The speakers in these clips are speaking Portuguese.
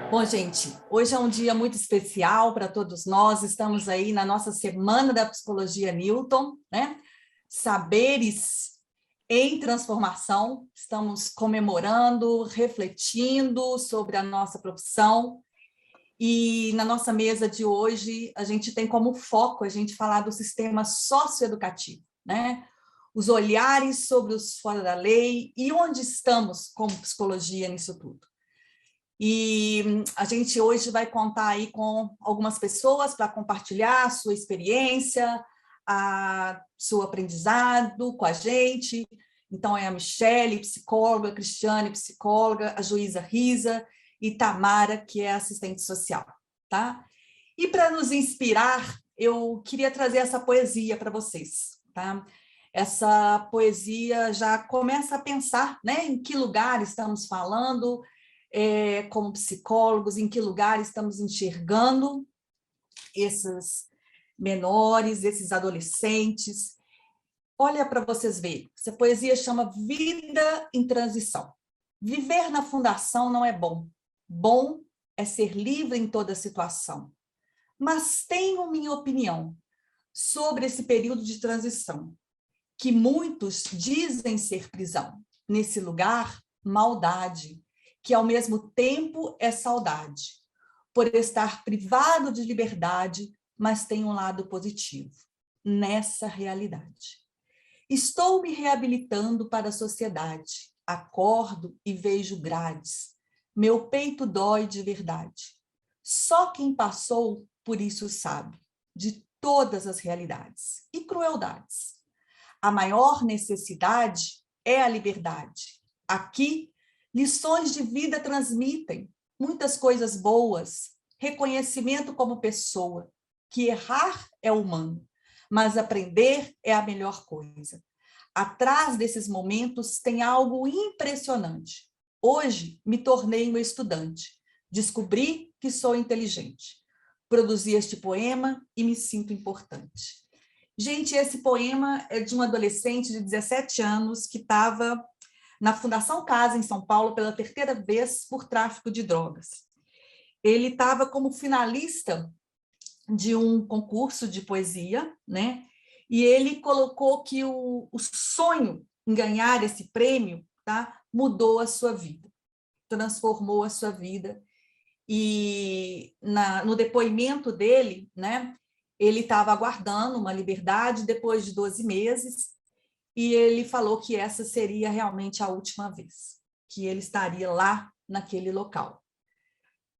Bom, gente, hoje é um dia muito especial para todos nós. Estamos aí na nossa Semana da Psicologia Newton, né? Saberes em transformação. Estamos comemorando, refletindo sobre a nossa profissão. E na nossa mesa de hoje, a gente tem como foco a gente falar do sistema socioeducativo, né? Os olhares sobre os fora da lei e onde estamos como psicologia nisso tudo. E a gente hoje vai contar aí com algumas pessoas para compartilhar a sua experiência, seu aprendizado com a gente. Então, é a Michele, psicóloga, a Cristiane, psicóloga, a Juíza Risa e Tamara, que é assistente social, tá? E para nos inspirar, eu queria trazer essa poesia para vocês, tá? Essa poesia já começa a pensar, né, em que lugar estamos falando, como psicólogos, em que lugar estamos enxergando esses menores, esses adolescentes. Olha para vocês verem, essa poesia chama Vida em Transição. Viver na fundação não é bom. Bom é ser livre em toda situação. Mas tenho minha opinião sobre esse período de transição, que muitos dizem ser prisão. Nesse lugar, maldade, que ao mesmo tempo é saudade, por estar privado de liberdade, mas tem um lado positivo, nessa realidade. Estou me reabilitando para a sociedade, acordo e vejo grades, meu peito dói de verdade. Só quem passou por isso sabe, de todas as realidades e crueldades. A maior necessidade é a liberdade. Aqui, lições de vida transmitem muitas coisas boas, reconhecimento como pessoa, que errar é humano, mas aprender é a melhor coisa. Atrás desses momentos tem algo impressionante. Hoje me tornei um estudante, descobri que sou inteligente. Produzi este poema e me sinto importante. Gente, esse poema é de um adolescente de 17 anos que estava na Fundação Casa, em São Paulo, pela terceira vez por tráfico de drogas. Ele estava como finalista de um concurso de poesia, né? E ele colocou que o sonho em ganhar esse prêmio, tá, mudou a sua vida, transformou a sua vida. E no depoimento dele, né, ele estava aguardando uma liberdade depois de 12 meses, e ele falou que essa seria realmente a última vez, que ele estaria lá naquele local.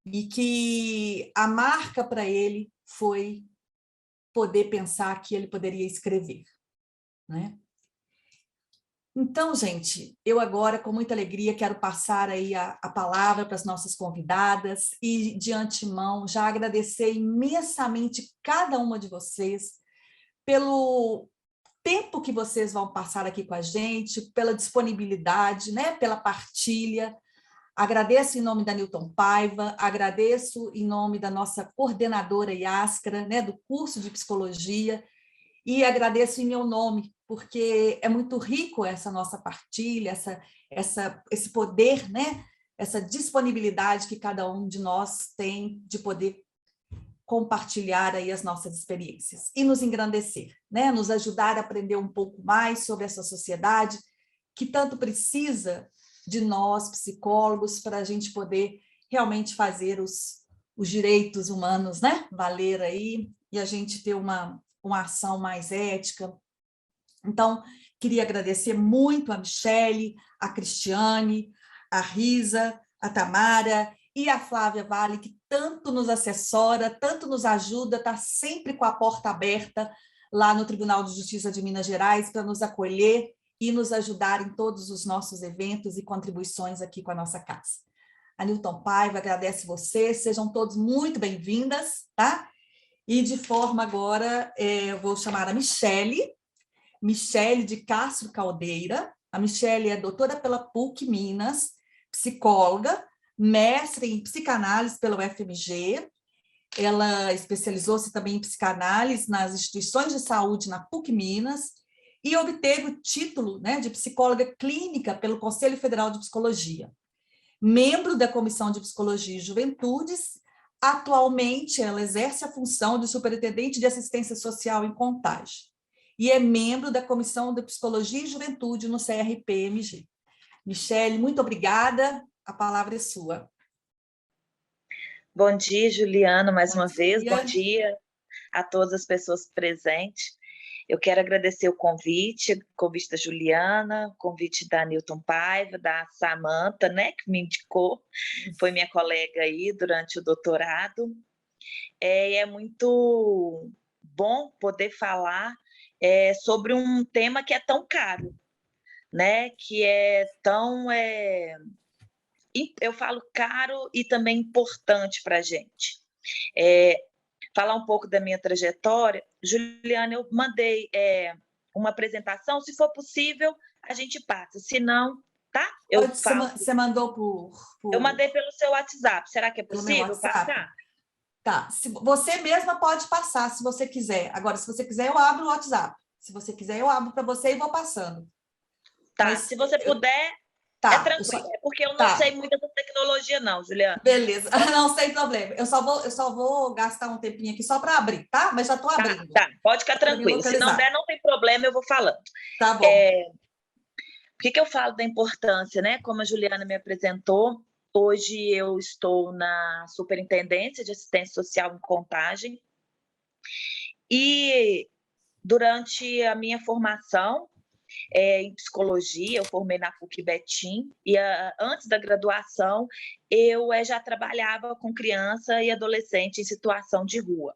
E que a marca para ele foi poder pensar que ele poderia escrever, né? Então, gente, eu agora, com muita alegria, quero passar aí a palavra para as nossas convidadas e, de antemão, já agradecer imensamente cada uma de vocês pelo tempo que vocês vão passar aqui com a gente, pela disponibilidade, né, pela partilha. Agradeço em nome da Newton Paiva, agradeço em nome da nossa coordenadora Yáscara, né, do curso de psicologia, e agradeço em meu nome, porque é muito rico essa nossa partilha, esse poder, né, essa disponibilidade que cada um de nós tem de poder compartilhar aí as nossas experiências e nos engrandecer, né, nos ajudar a aprender um pouco mais sobre essa sociedade que tanto precisa de nós, psicólogos, para a gente poder realmente fazer os direitos humanos, né, valer aí, e a gente ter uma ação mais ética. Então, queria agradecer muito a Michele, a Cristiane, a Risa, a Tamara e a Flávia Vale, que tanto nos assessora, tanto nos ajuda, está sempre com a porta aberta lá no Tribunal de Justiça de Minas Gerais para nos acolher e nos ajudar em todos os nossos eventos e contribuições aqui com a nossa casa. A Newton Paiva agradece vocês, sejam todos muito bem-vindas, tá? E de forma agora, eu vou chamar a Michele de Castro Caldeira. A Michele é doutora pela PUC Minas, psicóloga, mestre em psicanálise pela UFMG. Ela especializou-se também em psicanálise nas instituições de saúde na PUC Minas e obteve o título, né, de psicóloga clínica pelo Conselho Federal de Psicologia. membro da Comissão de Psicologia e Juventudes. Atualmente, ela exerce a função de superintendente de assistência social em Contagem e é membro da Comissão de Psicologia e Juventude no CRPMG. Michele, muito obrigada. A palavra é sua. Bom dia, Juliana, mais Bom uma vez. dia. Bom dia a todas as pessoas presentes. Eu quero agradecer o convite da Juliana, o convite da Nilton Paiva, da Samanta, né, que me indicou, foi minha colega aí durante o doutorado. É muito bom poder falar sobre um tema que é tão caro, né, que é tão... eu falo caro e também importante para a gente. Falar um pouco da minha trajetória. Juliana, eu mandei uma apresentação, se for possível, a gente passa, se não, tá? Você mandou por... Eu mandei pelo seu WhatsApp, será que é pelo meu possível WhatsApp? passar? Tá, você mesma pode passar, se você quiser. Agora, se você quiser, eu abro o WhatsApp. Se você quiser, eu abro para você e vou passando. Tá, mas se você puder, tá, tranquilo. É porque eu não tá. sei muito da tecnologia, não, Juliana. Beleza, não sem problema. Eu só vou gastar um tempinho aqui só para abrir, tá? Mas já estou abrindo. Tá, pode ficar tranquilo. Se não der, não tem problema, eu vou falando. Tá bom. Por que eu falo da importância, né? Como a Juliana me apresentou, hoje eu estou na Superintendência de Assistência Social em Contagem e durante a minha formação em psicologia, eu formei na PUC Betim e antes da graduação eu já trabalhava com criança e adolescente em situação de rua,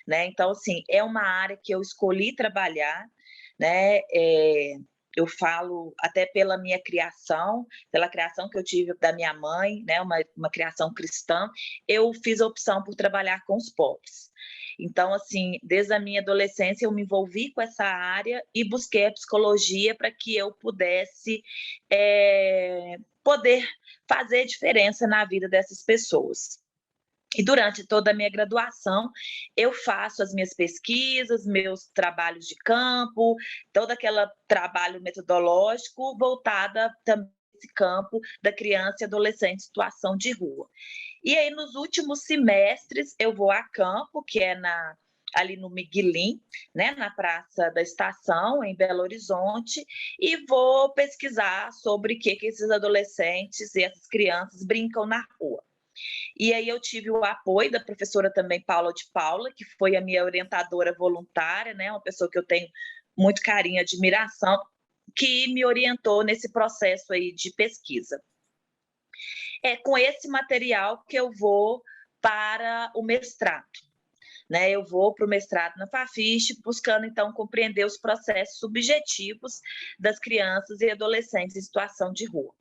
né? Então, assim, é uma área que eu escolhi trabalhar, né? Eu falo até pela minha criação, pela criação que eu tive da minha mãe, né, uma criação cristã, eu fiz a opção por trabalhar com os pobres. Então, assim, desde a minha adolescência eu me envolvi com essa área e busquei a psicologia para que eu pudesse poder fazer diferença na vida dessas pessoas. E durante toda a minha graduação, eu faço as minhas pesquisas, meus trabalhos de campo, todo aquele trabalho metodológico voltada também nesse campo da criança e adolescente em situação de rua. E aí, nos últimos semestres, eu vou a campo, que é ali no Miguelim, né, na Praça da Estação, em Belo Horizonte, e vou pesquisar sobre o que esses adolescentes e essas crianças brincam na rua. E aí eu tive o apoio da professora também, Paula de Paula, que foi a minha orientadora voluntária, né? Uma pessoa que eu tenho muito carinho e admiração, que me orientou nesse processo aí de pesquisa. É com esse material que eu vou para o mestrado, né? Eu vou para o mestrado na Fafiche, buscando, então, compreender os processos subjetivos das crianças e adolescentes em situação de rua.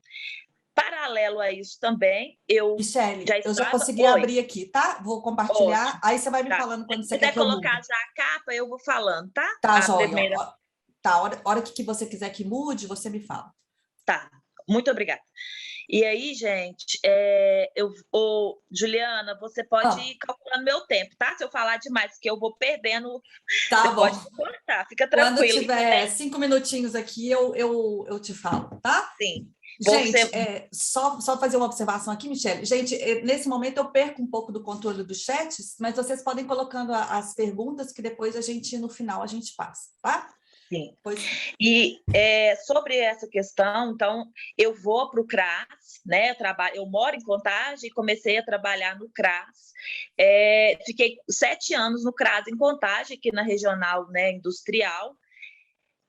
Paralelo a isso também, Michele, eu já consegui Oi. abrir aqui, tá? Vou compartilhar, Ótimo. aí você vai me falando quando você quer que eu mude. Se quiser colocar já a capa, eu vou falando, tá? Tá, joia. Tá, hora que você quiser que mude, você me fala. Tá, muito obrigada. E aí, gente, Juliana, você pode ir calculando meu tempo, tá? Se eu falar demais, porque eu vou perdendo, tá você bom. pode cortar, fica tranquilo. Quando tiver 5 minutinhos aqui, eu te falo, tá? Sim. Gente, só fazer uma observação aqui, Michele. Gente, nesse momento eu perco um pouco do controle dos chats, mas vocês podem ir colocando as perguntas que depois no final, a gente passa, tá? Sim. E sobre essa questão, então, eu vou para o CRAS, né? Eu moro em Contagem e comecei a trabalhar no CRAS. Fiquei 7 anos no CRAS em Contagem, aqui na regional, né, industrial,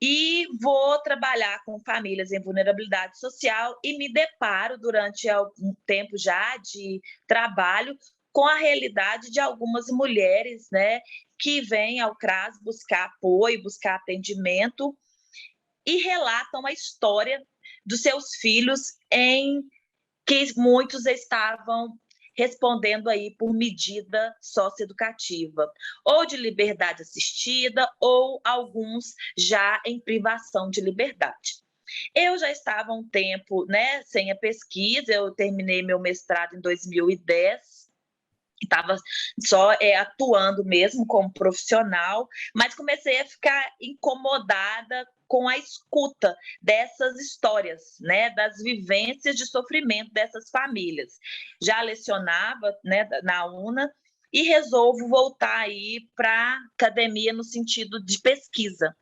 e vou trabalhar com famílias em vulnerabilidade social e me deparo durante algum tempo já de trabalho com a realidade de algumas mulheres, né, que vêm ao CRAS buscar apoio, buscar atendimento e relatam a história dos seus filhos em que muitos estavam respondendo aí por medida socioeducativa, ou de liberdade assistida, ou alguns já em privação de liberdade. Eu já estava há um tempo, né, sem a pesquisa, eu terminei meu mestrado em 2010, estava só atuando mesmo como profissional, mas comecei a ficar incomodada com a escuta dessas histórias, né, das vivências de sofrimento dessas famílias. Já lecionava, né, na UNA e resolvo voltar aí para a academia no sentido de pesquisa.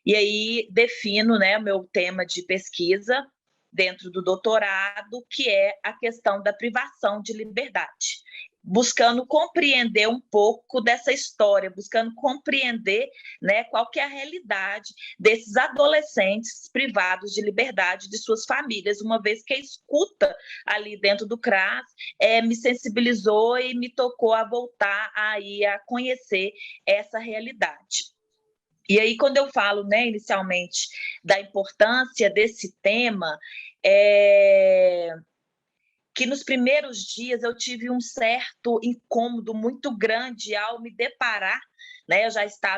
E aí defino, né, o meu tema de pesquisa dentro do doutorado, que é a questão da privação de liberdade, buscando compreender um pouco dessa história, buscando compreender, né, qual que é a realidade desses adolescentes privados de liberdade de suas famílias, uma vez que a escuta ali dentro do CRAS me sensibilizou e me tocou a voltar aí a conhecer essa realidade. E aí, quando eu falo, né, inicialmente, da importância desse tema, que nos primeiros dias eu tive um certo incômodo muito grande ao me deparar, né?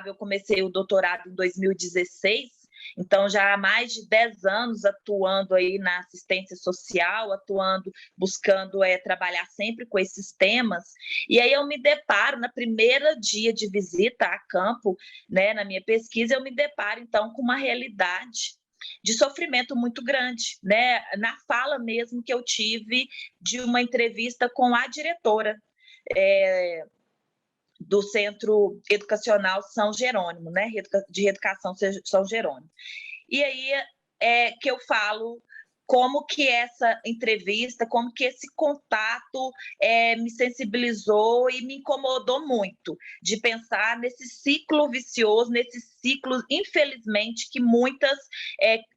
Eu comecei o doutorado em 2016, então já há mais de 10 anos atuando aí na assistência social, buscando trabalhar sempre com esses temas, e aí eu me deparo, na primeira dia de visita a campo, né, na minha pesquisa, eu me deparo então com uma realidade de sofrimento muito grande, né? Na fala mesmo que eu tive de uma entrevista com a diretora do Centro Educacional São Jerônimo, né? De Reeducação São Jerônimo. E aí que eu falo como que essa entrevista, como que esse contato me sensibilizou e me incomodou muito, de pensar nesse ciclo vicioso, nesse ciclo, infelizmente, que muitas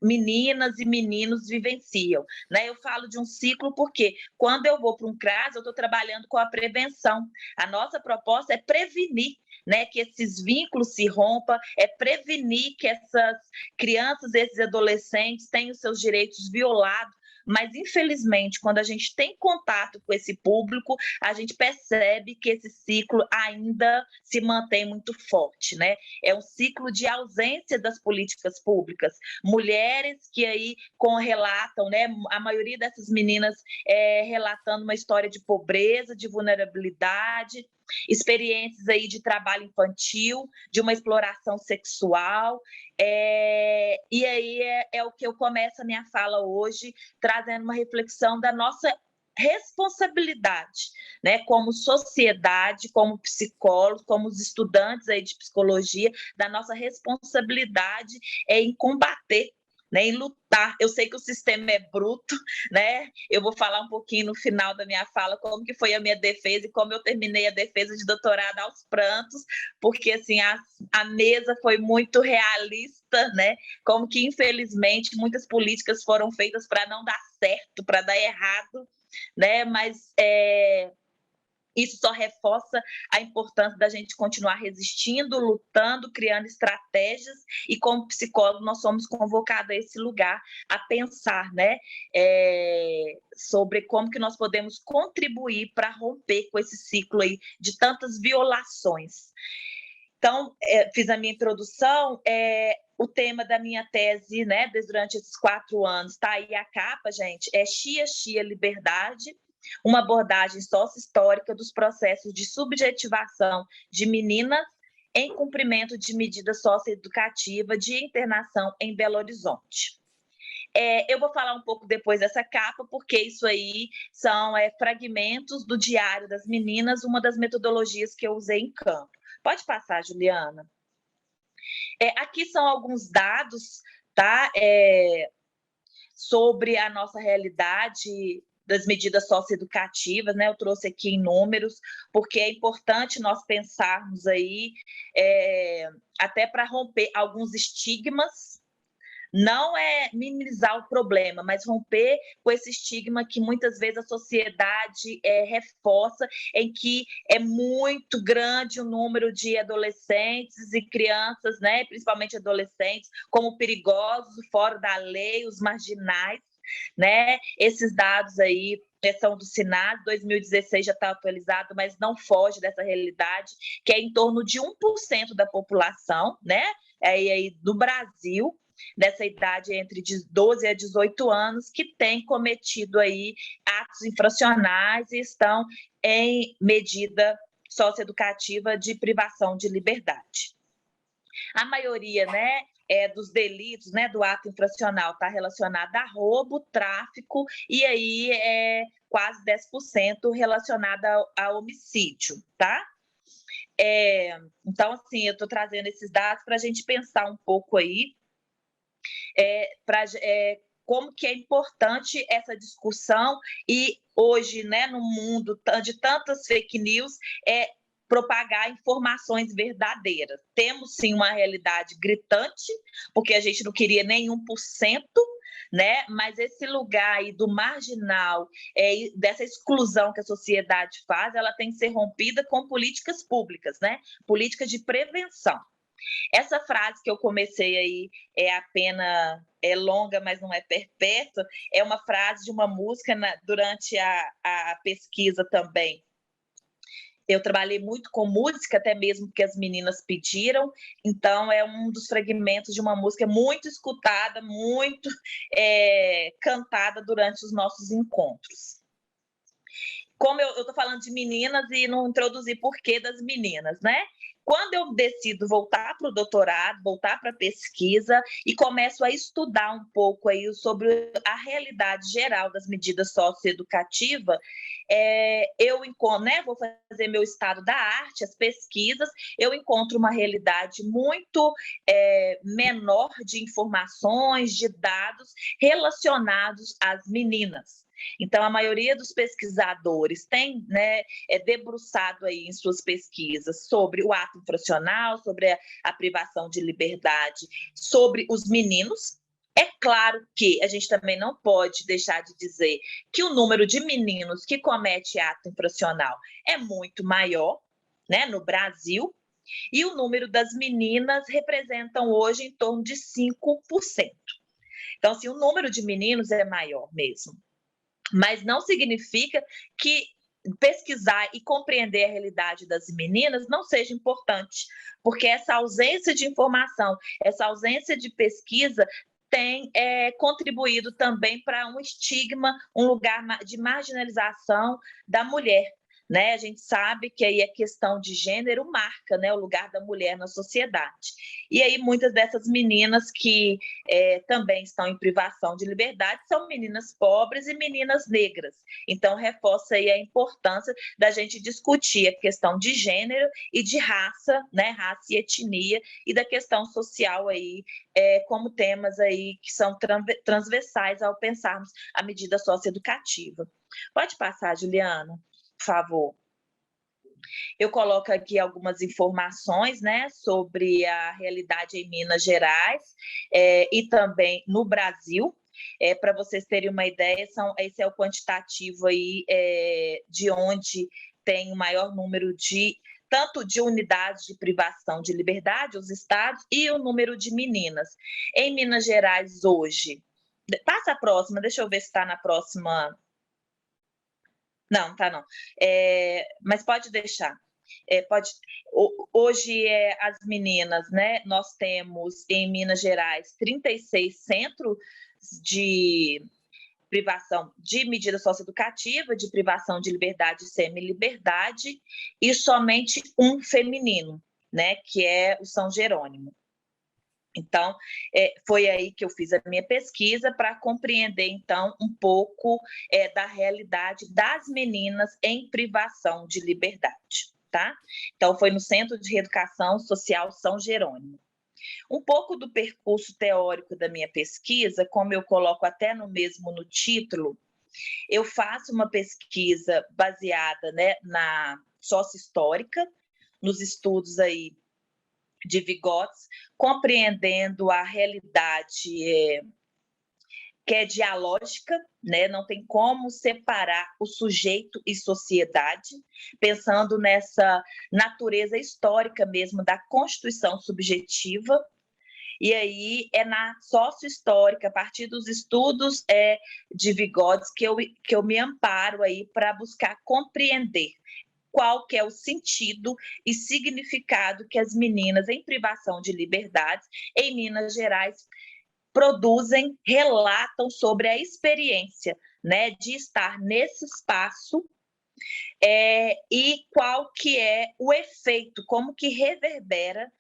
meninas e meninos vivenciam, né? Eu falo de um ciclo porque quando eu vou para um CRAS, eu estou trabalhando com a prevenção. A nossa proposta é prevenir, né, que esses vínculos se rompam, é prevenir que essas crianças, esses adolescentes tenham seus direitos violados, mas infelizmente, quando a gente tem contato com esse público, a gente percebe que esse ciclo ainda se mantém muito forte, né? É um ciclo de ausência das políticas públicas. Mulheres que aí relatam, né? A maioria dessas meninas relatando uma história de pobreza, de vulnerabilidade, experiências aí de trabalho infantil, de uma exploração sexual, e aí é o que eu começo a minha fala hoje, trazendo uma reflexão da nossa responsabilidade, né, como sociedade, como psicólogos, como os estudantes aí de psicologia, da nossa responsabilidade em combater, né, em lutar. Eu sei que o sistema é bruto, né? Eu vou falar um pouquinho no final da minha fala como que foi a minha defesa e como eu terminei a defesa de doutorado aos prantos, porque assim a mesa foi muito realista, né? Como que infelizmente muitas políticas foram feitas para não dar certo, para dar errado, né? Mas isso só reforça a importância da gente continuar resistindo, lutando, criando estratégias, e como psicólogo nós somos convocados a esse lugar, a pensar, né, sobre como que nós podemos contribuir para romper com esse ciclo aí de tantas violações. Então, fiz a minha introdução, o tema da minha tese, né, durante esses 4 anos, está aí a capa, gente, é Chia Chia Liberdade, uma abordagem sócio-histórica dos processos de subjetivação de meninas em cumprimento de medida socioeducativa de internação em Belo Horizonte. Eu vou falar um pouco depois dessa capa, porque isso aí são fragmentos do Diário das Meninas, uma das metodologias que eu usei em campo. Pode passar, Juliana. Aqui são alguns dados, tá? Sobre a nossa realidade das medidas socioeducativas, né? Eu trouxe aqui em números, porque é importante nós pensarmos aí, até para romper alguns estigmas, não é minimizar o problema, mas romper com esse estigma que muitas vezes a sociedade reforça, em que é muito grande o número de adolescentes e crianças, né, principalmente adolescentes, como perigosos, fora da lei, os marginais, né? Esses dados aí são do SINASE, 2016 já está atualizado, mas não foge dessa realidade, que é em torno de 1% da população, né? Aí do Brasil, dessa idade entre 12 a 18 anos que têm cometido aí atos infracionais e estão em medida socioeducativa de privação de liberdade. A maioria, né, dos delitos, né, do ato infracional está relacionada a roubo, tráfico, e aí quase 10% relacionada a homicídio, tá? Então, assim, eu estou trazendo esses dados para a gente pensar um pouco aí como que é importante essa discussão e hoje, né, no mundo de tantas fake news, propagar informações verdadeiras. Temos, sim, uma realidade gritante, porque a gente não queria nem 1%, né? Mas esse lugar aí do marginal, dessa exclusão que a sociedade faz, ela tem que ser rompida com políticas públicas, né? Políticas de prevenção. Essa frase que eu comecei aí é longa, mas não é perpétua, é uma frase de uma música durante a pesquisa também. Eu trabalhei muito com música, até mesmo porque as meninas pediram, então é um dos fragmentos de uma música muito escutada, muito cantada durante os nossos encontros. Como eu estou falando de meninas e não introduzi porquê das meninas, né? Quando eu decido voltar para o doutorado, voltar para a pesquisa e começo a estudar um pouco aí sobre a realidade geral das medidas socioeducativas, eu encontro, né, vou fazer meu estado da arte, as pesquisas, eu encontro uma realidade muito menor de informações, de dados relacionados às meninas. Então, a maioria dos pesquisadores tem, né, debruçado aí em suas pesquisas sobre o ato infracional, sobre a privação de liberdade, sobre os meninos. É claro que a gente também não pode deixar de dizer que o número de meninos que comete ato infracional é muito maior, né, no Brasil, e o número das meninas representam hoje em torno de 5%. Então, assim, o número de meninos é maior mesmo. Mas não significa que pesquisar e compreender a realidade das meninas não seja importante, porque essa ausência de informação, essa ausência de pesquisa tem contribuído também para um estigma, um lugar de marginalização da mulher. Né? A gente sabe que aí a questão de gênero marca, né, o lugar da mulher na sociedade. E aí muitas dessas meninas que também estão em privação de liberdade são meninas pobres e meninas negras. Então reforça aí a importância da gente discutir a questão de gênero e de raça, né, raça e etnia, e da questão social aí como temas aí que são transversais ao pensarmos a medida socioeducativa. Pode passar, Juliana? Por favor. Eu coloco aqui algumas informações, né, sobre a realidade em Minas Gerais e também no Brasil. Para vocês terem uma ideia, esse é o quantitativo aí de onde tem o maior número tanto de unidades de privação de liberdade, os estados, e o número de meninas. Em Minas Gerais, hoje, passa a próxima, deixa eu ver se está na próxima. Não, tá não. Mas pode deixar. Hoje, as meninas, né? Nós temos em Minas Gerais 36 centros de privação de medida socioeducativa, de privação de liberdade e semi-liberdade, e somente um feminino, né? Que é o São Jerônimo. Então, foi aí que eu fiz a minha pesquisa para compreender, então, um pouco da realidade das meninas em privação de liberdade, tá? Então, foi no Centro de Reeducação Social São Jerônimo. Um pouco do percurso teórico da minha pesquisa, como eu coloco até no título, eu faço uma pesquisa baseada, né, na sócio-histórica, nos estudos aí de Vygotsky, compreendendo a realidade que é dialógica, né? Não tem como separar o sujeito e sociedade, pensando nessa natureza histórica mesmo da constituição subjetiva. E aí é na sócio-histórica, a partir dos estudos de Vygotsky, que eu me amparo aí para buscar compreender qual que é o sentido e significado que as meninas em privação de liberdades em Minas Gerais produzem, relatam sobre a experiência, né, de estar nesse espaço e qual que é o efeito, como que reverbera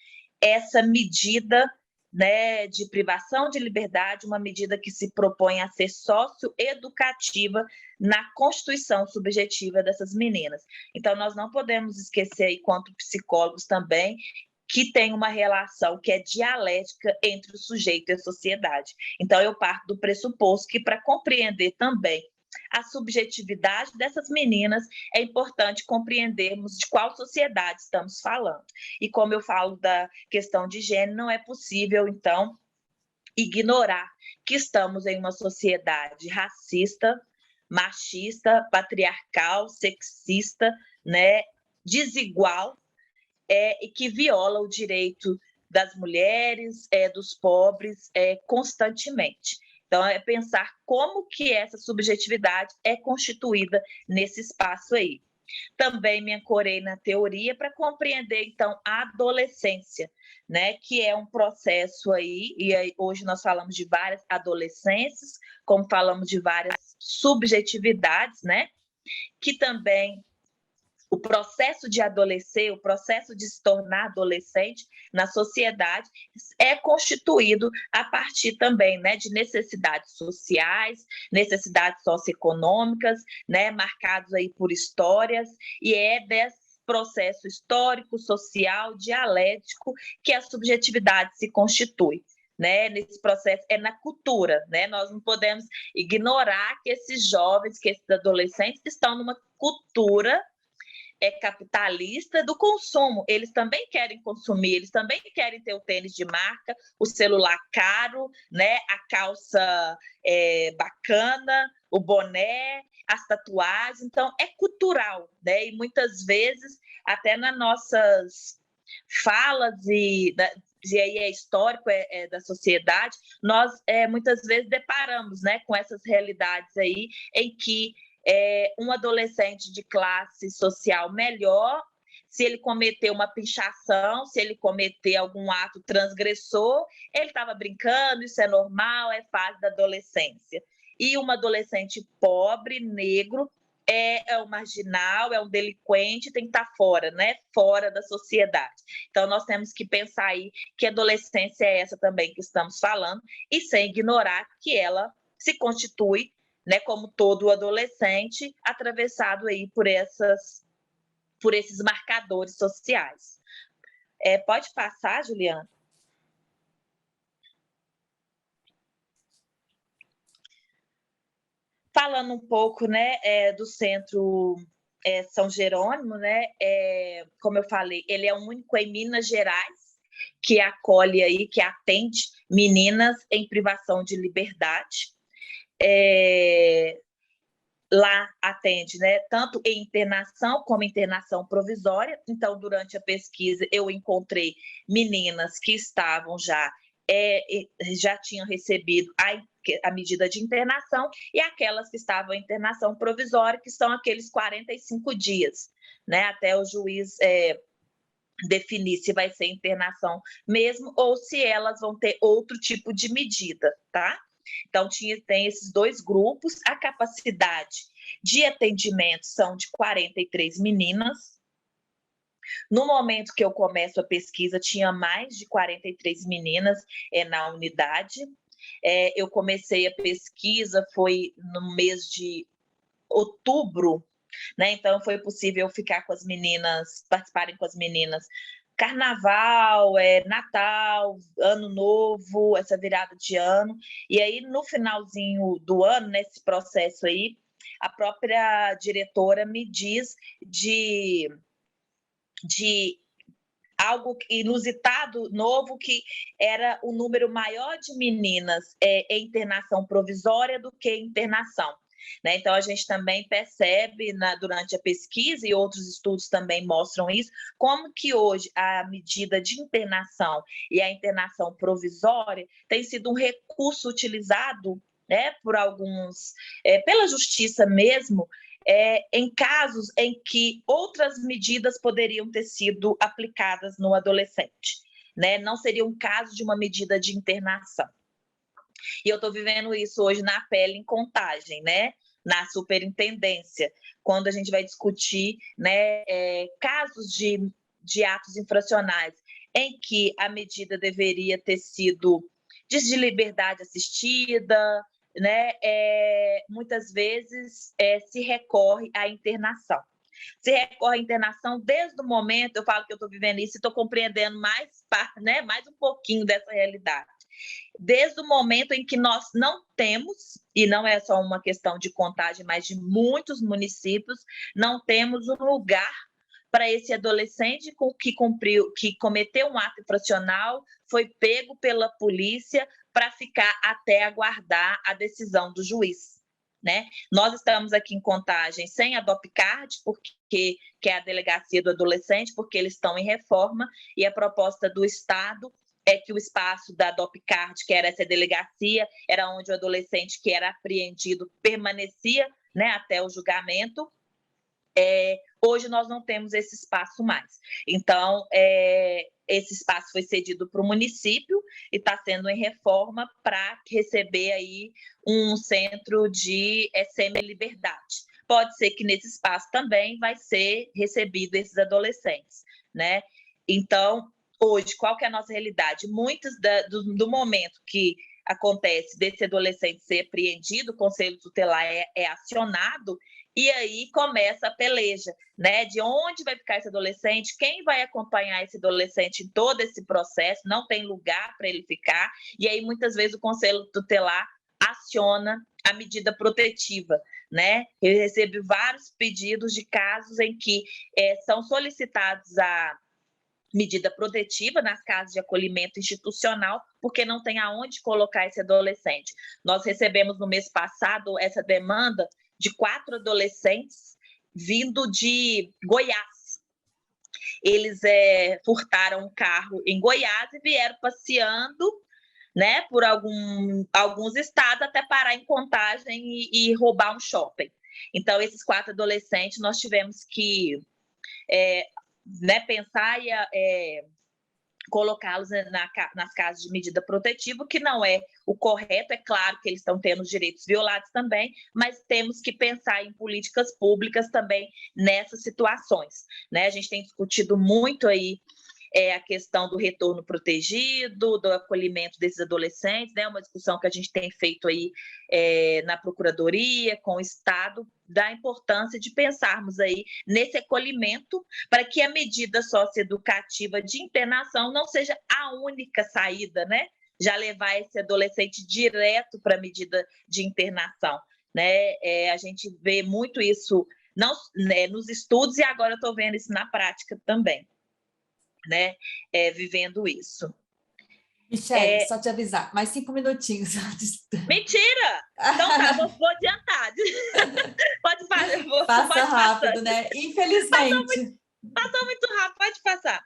essa medida, né, de privação de liberdade, uma medida que se propõe a ser socioeducativa na constituição subjetiva dessas meninas. Então, nós não podemos esquecer, aí, quanto psicólogos também, que tem uma relação que é dialética entre o sujeito e a sociedade. Então, eu parto do pressuposto que, para compreender também a subjetividade dessas meninas, é importante compreendermos de qual sociedade estamos falando. E como eu falo da questão de gênero, não é possível, então, ignorar que estamos em uma sociedade racista, machista, patriarcal, sexista, né, desigual, e que viola o direito das mulheres, dos pobres, constantemente. Então, é pensar como que essa subjetividade é constituída nesse espaço aí. Também me ancorei na teoria para compreender, então, a adolescência, né, que é um processo aí, e aí hoje nós falamos de várias adolescências, como falamos de várias subjetividades, né, que também o processo de adolescer, o processo de se tornar adolescente na sociedade é constituído a partir também, né, de necessidades sociais, necessidades socioeconômicas, né, marcados aí por histórias, e é desse processo histórico, social, dialético que a subjetividade se constitui. Né, nesse processo, é na cultura, né? Nós não podemos ignorar que esses jovens, que esses adolescentes estão numa cultura capitalista do consumo. Eles também querem consumir, eles também querem ter o tênis de marca, o celular caro, né? A calça bacana, o boné, as tatuagens. Então, é cultural, né? E muitas vezes, até nas nossas falas e aí é histórico da sociedade, nós muitas vezes deparamos, né, com essas realidades aí em que um adolescente de classe social melhor, se ele cometer uma pichação, se ele cometer algum ato transgressor, ele estava brincando, isso é normal, é fase da adolescência. E um adolescente pobre, negro, é um marginal, é um delinquente, tem que estar fora, né? Fora da sociedade. Então, nós temos que pensar aí que adolescência é essa também que estamos falando, e sem ignorar que ela se constitui, né, como todo adolescente, atravessado aí por esses marcadores sociais. Pode passar, Juliana? Falando um pouco, né, do Centro São Jerônimo, né, como eu falei, ele é o único em Minas Gerais que acolhe aí, que atende meninas em privação de liberdade. Lá atende, né, tanto em internação como internação provisória. Então, durante a pesquisa, eu encontrei meninas que estavam já tinham recebido a medida de internação, e aquelas que estavam em internação provisória, que são aqueles 45 dias, né, até o juiz definir se vai ser internação mesmo ou se elas vão ter outro tipo de medida, tá? Então, tem esses dois grupos. A capacidade de atendimento são de 43 meninas. No momento que eu começo a pesquisa, tinha mais de 43 meninas na unidade. Eu comecei a pesquisa, foi no mês de outubro, né? Então, foi possível ficar com as meninas, participarem com as meninas Carnaval, Natal, Ano Novo, essa virada de ano. E aí, no finalzinho do ano, nesse processo aí, a própria diretora me diz de algo inusitado, novo, que era o número maior de meninas em internação provisória do que em internação. Né? Então, a gente também percebe durante a pesquisa, e outros estudos também mostram isso, como que hoje a medida de internação e a internação provisória tem sido um recurso utilizado, né, por alguns, pela justiça mesmo, em casos em que outras medidas poderiam ter sido aplicadas no adolescente. Né? Não seria um caso de uma medida de internação. E eu estou vivendo isso hoje na pele, em Contagem, né? Na superintendência, quando a gente vai discutir, né, casos de atos infracionais em que a medida deveria ter sido de liberdade assistida, né? Muitas vezes se recorre à internação. Se recorre à internação desde o momento, eu falo que eu estou vivendo isso e estou compreendendo mais, né, mais um pouquinho dessa realidade. Desde o momento em que nós não temos, e não é só uma questão de Contagem, mas de muitos municípios, não temos um lugar para esse adolescente que cometeu um ato infracional, foi pego pela polícia para ficar até aguardar a decisão do juiz. Né? Nós estamos aqui em Contagem sem a DOPCARD, que é a delegacia do adolescente, porque eles estão em reforma, e a proposta do Estado é que o espaço da DOPCARD, que era essa delegacia, era onde o adolescente que era apreendido permanecia, né, até o julgamento. Hoje nós não temos esse espaço mais. Então, esse espaço foi cedido para o município e está sendo em reforma para receber aí um centro de semi-liberdade. Pode ser que nesse espaço também vai ser recebido esses adolescentes, né? Então, hoje, qual que é a nossa realidade? Muitos do momento que acontece desse adolescente ser apreendido, o Conselho Tutelar é acionado, e aí começa a peleja, né? De onde vai ficar esse adolescente, quem vai acompanhar esse adolescente em todo esse processo, não tem lugar para ele ficar, e aí muitas vezes o Conselho Tutelar aciona a medida protetiva, né? Eu recebo vários pedidos de casos em que são solicitados a medida protetiva nas casas de acolhimento institucional, porque não tem aonde colocar esse adolescente. Nós recebemos no mês passado essa demanda de 4 adolescentes vindo de Goiás. Eles furtaram um carro em Goiás e vieram passeando, né, por alguns estados até parar em Contagem e roubar um shopping. Então, esses 4 adolescentes, nós tivemos que né, pensar e colocá-los nas casas de medida protetiva, que não é o correto. É claro que eles estão tendo os direitos violados também, mas temos que pensar em políticas públicas também nessas situações, né? A gente tem discutido muito aí a questão do retorno protegido, do acolhimento desses adolescentes, né? Uma discussão que a gente tem feito aí na Procuradoria, com o Estado, da importância de pensarmos aí nesse acolhimento para que a medida socioeducativa de internação não seja a única saída, né? Já levar esse adolescente direto para a medida de internação, né? A gente vê muito isso nos estudos e agora eu estou vendo isso na prática também, né? Vivendo isso. Michele, só te avisar, mais 5 minutinhos. Mentira! Então tá, vou adiantar. Pode fazer. Passa rápido, né? Infelizmente. Passou muito rápido, pode passar.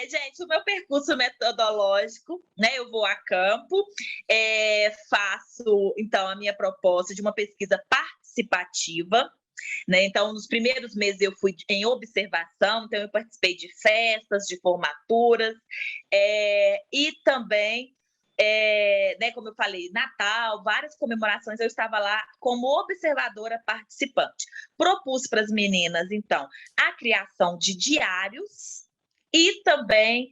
Gente, o meu percurso metodológico, né? Eu vou a campo, faço, então, a minha proposta de uma pesquisa participativa, né? Então, nos primeiros meses eu fui em observação, então eu participei de festas, de formaturas, e também, né, como eu falei, Natal, várias comemorações, eu estava lá como observadora participante. Propus para as meninas, então, a criação de diários e também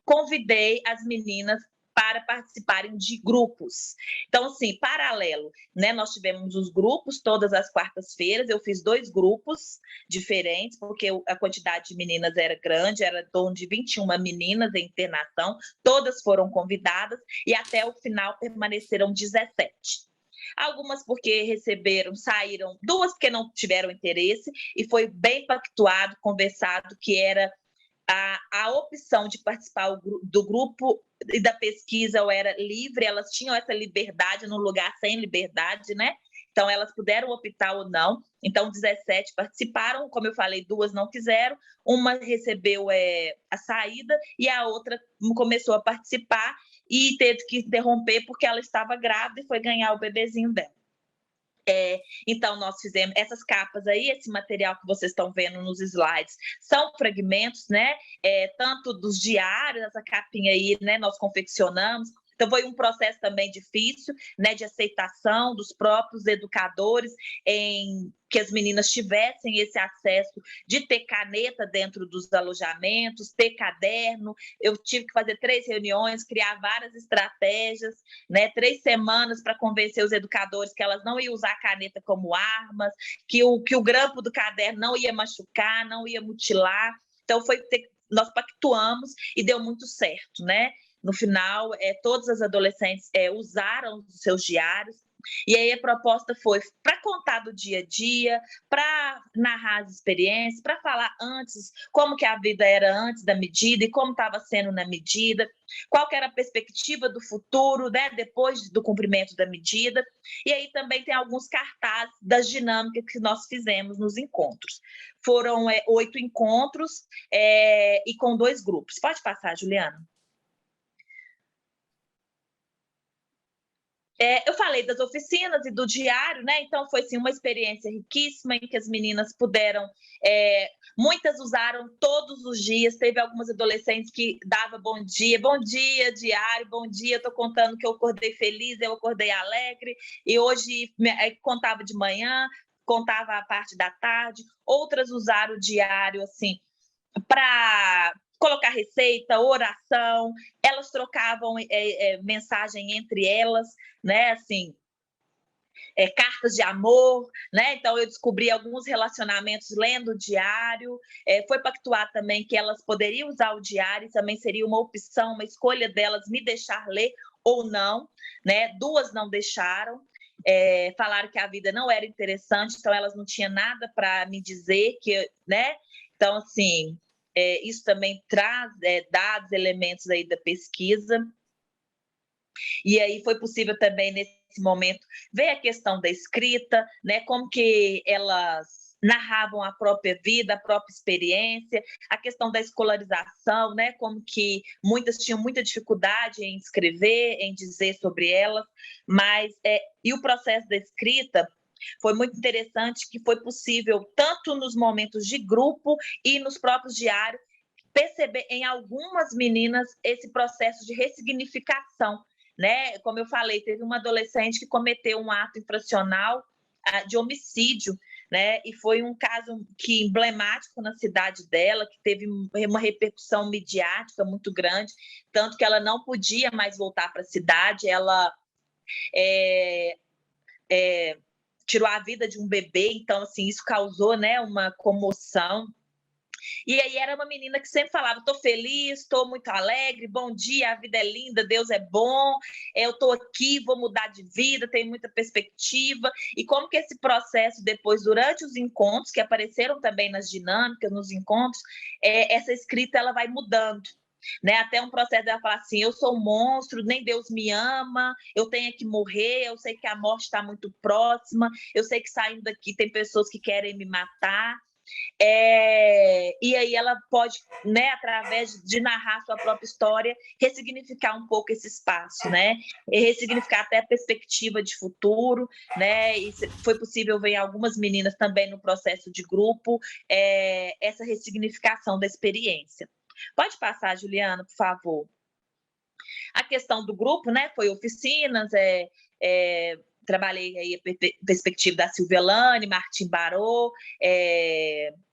convidei as meninas para participarem de grupos. Então, assim, paralelo, né? Nós tivemos os grupos todas as quartas-feiras, eu fiz 2 grupos diferentes, porque a quantidade de meninas era grande, era em torno de 21 meninas em internação, todas foram convidadas, e até o final permaneceram 17. Algumas porque saíram, 2 porque não tiveram interesse, e foi bem pactuado, conversado, que era a opção de participar do grupo e da pesquisa era livre, elas tinham essa liberdade num lugar sem liberdade, né? Então, elas puderam optar ou não. Então, 17 participaram, como eu falei, 2 não quiseram, uma recebeu a saída e a outra começou a participar e teve que interromper porque ela estava grávida e foi ganhar o bebezinho dela. Então, nós fizemos essas capas aí, esse material que vocês estão vendo nos slides, são fragmentos, né? Tanto dos diários, essa capinha aí, né? Nós confeccionamos, Então, foi um processo também difícil, né, de aceitação dos próprios educadores em que as meninas tivessem esse acesso de ter caneta dentro dos alojamentos, ter caderno. Eu tive que fazer 3 reuniões, criar várias estratégias, né, 3 semanas para convencer os educadores que elas não iam usar a caneta como armas, que o grampo do caderno não ia machucar, não ia mutilar. Então, nós pactuamos e deu muito certo, né? No final, todas as adolescentes usaram os seus diários, e aí a proposta foi para contar do dia a dia, para narrar as experiências, para falar antes como que a vida era antes da medida e como estava sendo na medida, qual que era a perspectiva do futuro, né, depois do cumprimento da medida. E aí também tem alguns cartazes das dinâmicas que nós fizemos nos encontros. Foram 8 encontros e com 2 grupos. Pode passar, Juliana. Eu falei das oficinas e do diário, né? Então foi assim, uma experiência riquíssima em que as meninas puderam, muitas usaram todos os dias. Teve algumas adolescentes que davam bom dia, diário, bom dia, estou contando que eu acordei feliz, eu acordei alegre, e hoje contava de manhã, contava a parte da tarde. Outras usaram o diário assim para colocar receita, oração, elas trocavam mensagem entre elas, né, assim, cartas de amor, né? Então eu descobri alguns relacionamentos lendo o diário. Foi pactuar também que elas poderiam usar o diário, também seria uma opção, uma escolha delas me deixar ler ou não, né? 2 não deixaram. Falaram que a vida não era interessante, então elas não tinham nada para me dizer, né? Então, assim, isso também traz dados, elementos aí da pesquisa. E aí foi possível também, nesse momento, ver a questão da escrita, né? Como que elas narravam a própria vida, a própria experiência, a questão da escolarização, né? Como que muitas tinham muita dificuldade em escrever, em dizer sobre elas, mas e o processo da escrita foi muito interessante, que foi possível, tanto nos momentos de grupo e nos próprios diários, perceber em algumas meninas esse processo de ressignificação, né? Como eu falei, teve uma adolescente que cometeu um ato infracional de homicídio, né? E foi um caso emblemático na cidade dela, que teve uma repercussão midiática muito grande, tanto que ela não podia mais voltar para a cidade. Ela tirou a vida de um bebê, então assim, isso causou, né, uma comoção. E aí era uma menina que sempre falava: estou feliz, estou muito alegre, bom dia, a vida é linda, Deus é bom, eu estou aqui, vou mudar de vida, tenho muita perspectiva. E como que esse processo depois, durante os encontros, que apareceram também nas dinâmicas, nos encontros, essa escrita ela vai mudando. Né? Até um processo dela falar assim: eu sou um monstro, nem Deus me ama, eu tenho que morrer, eu sei que a morte está muito próxima, eu sei que saindo daqui tem pessoas que querem me matar. E aí ela pode, né, através de narrar sua própria história, ressignificar um pouco esse espaço, né? E ressignificar até a perspectiva de futuro, né? E foi possível ver algumas meninas também no processo de grupo, essa ressignificação da experiência. Pode passar, Juliana, por favor. A questão do grupo, né? Foi oficinas, trabalhei aí a perspectiva da Silvelane, Martim Barô,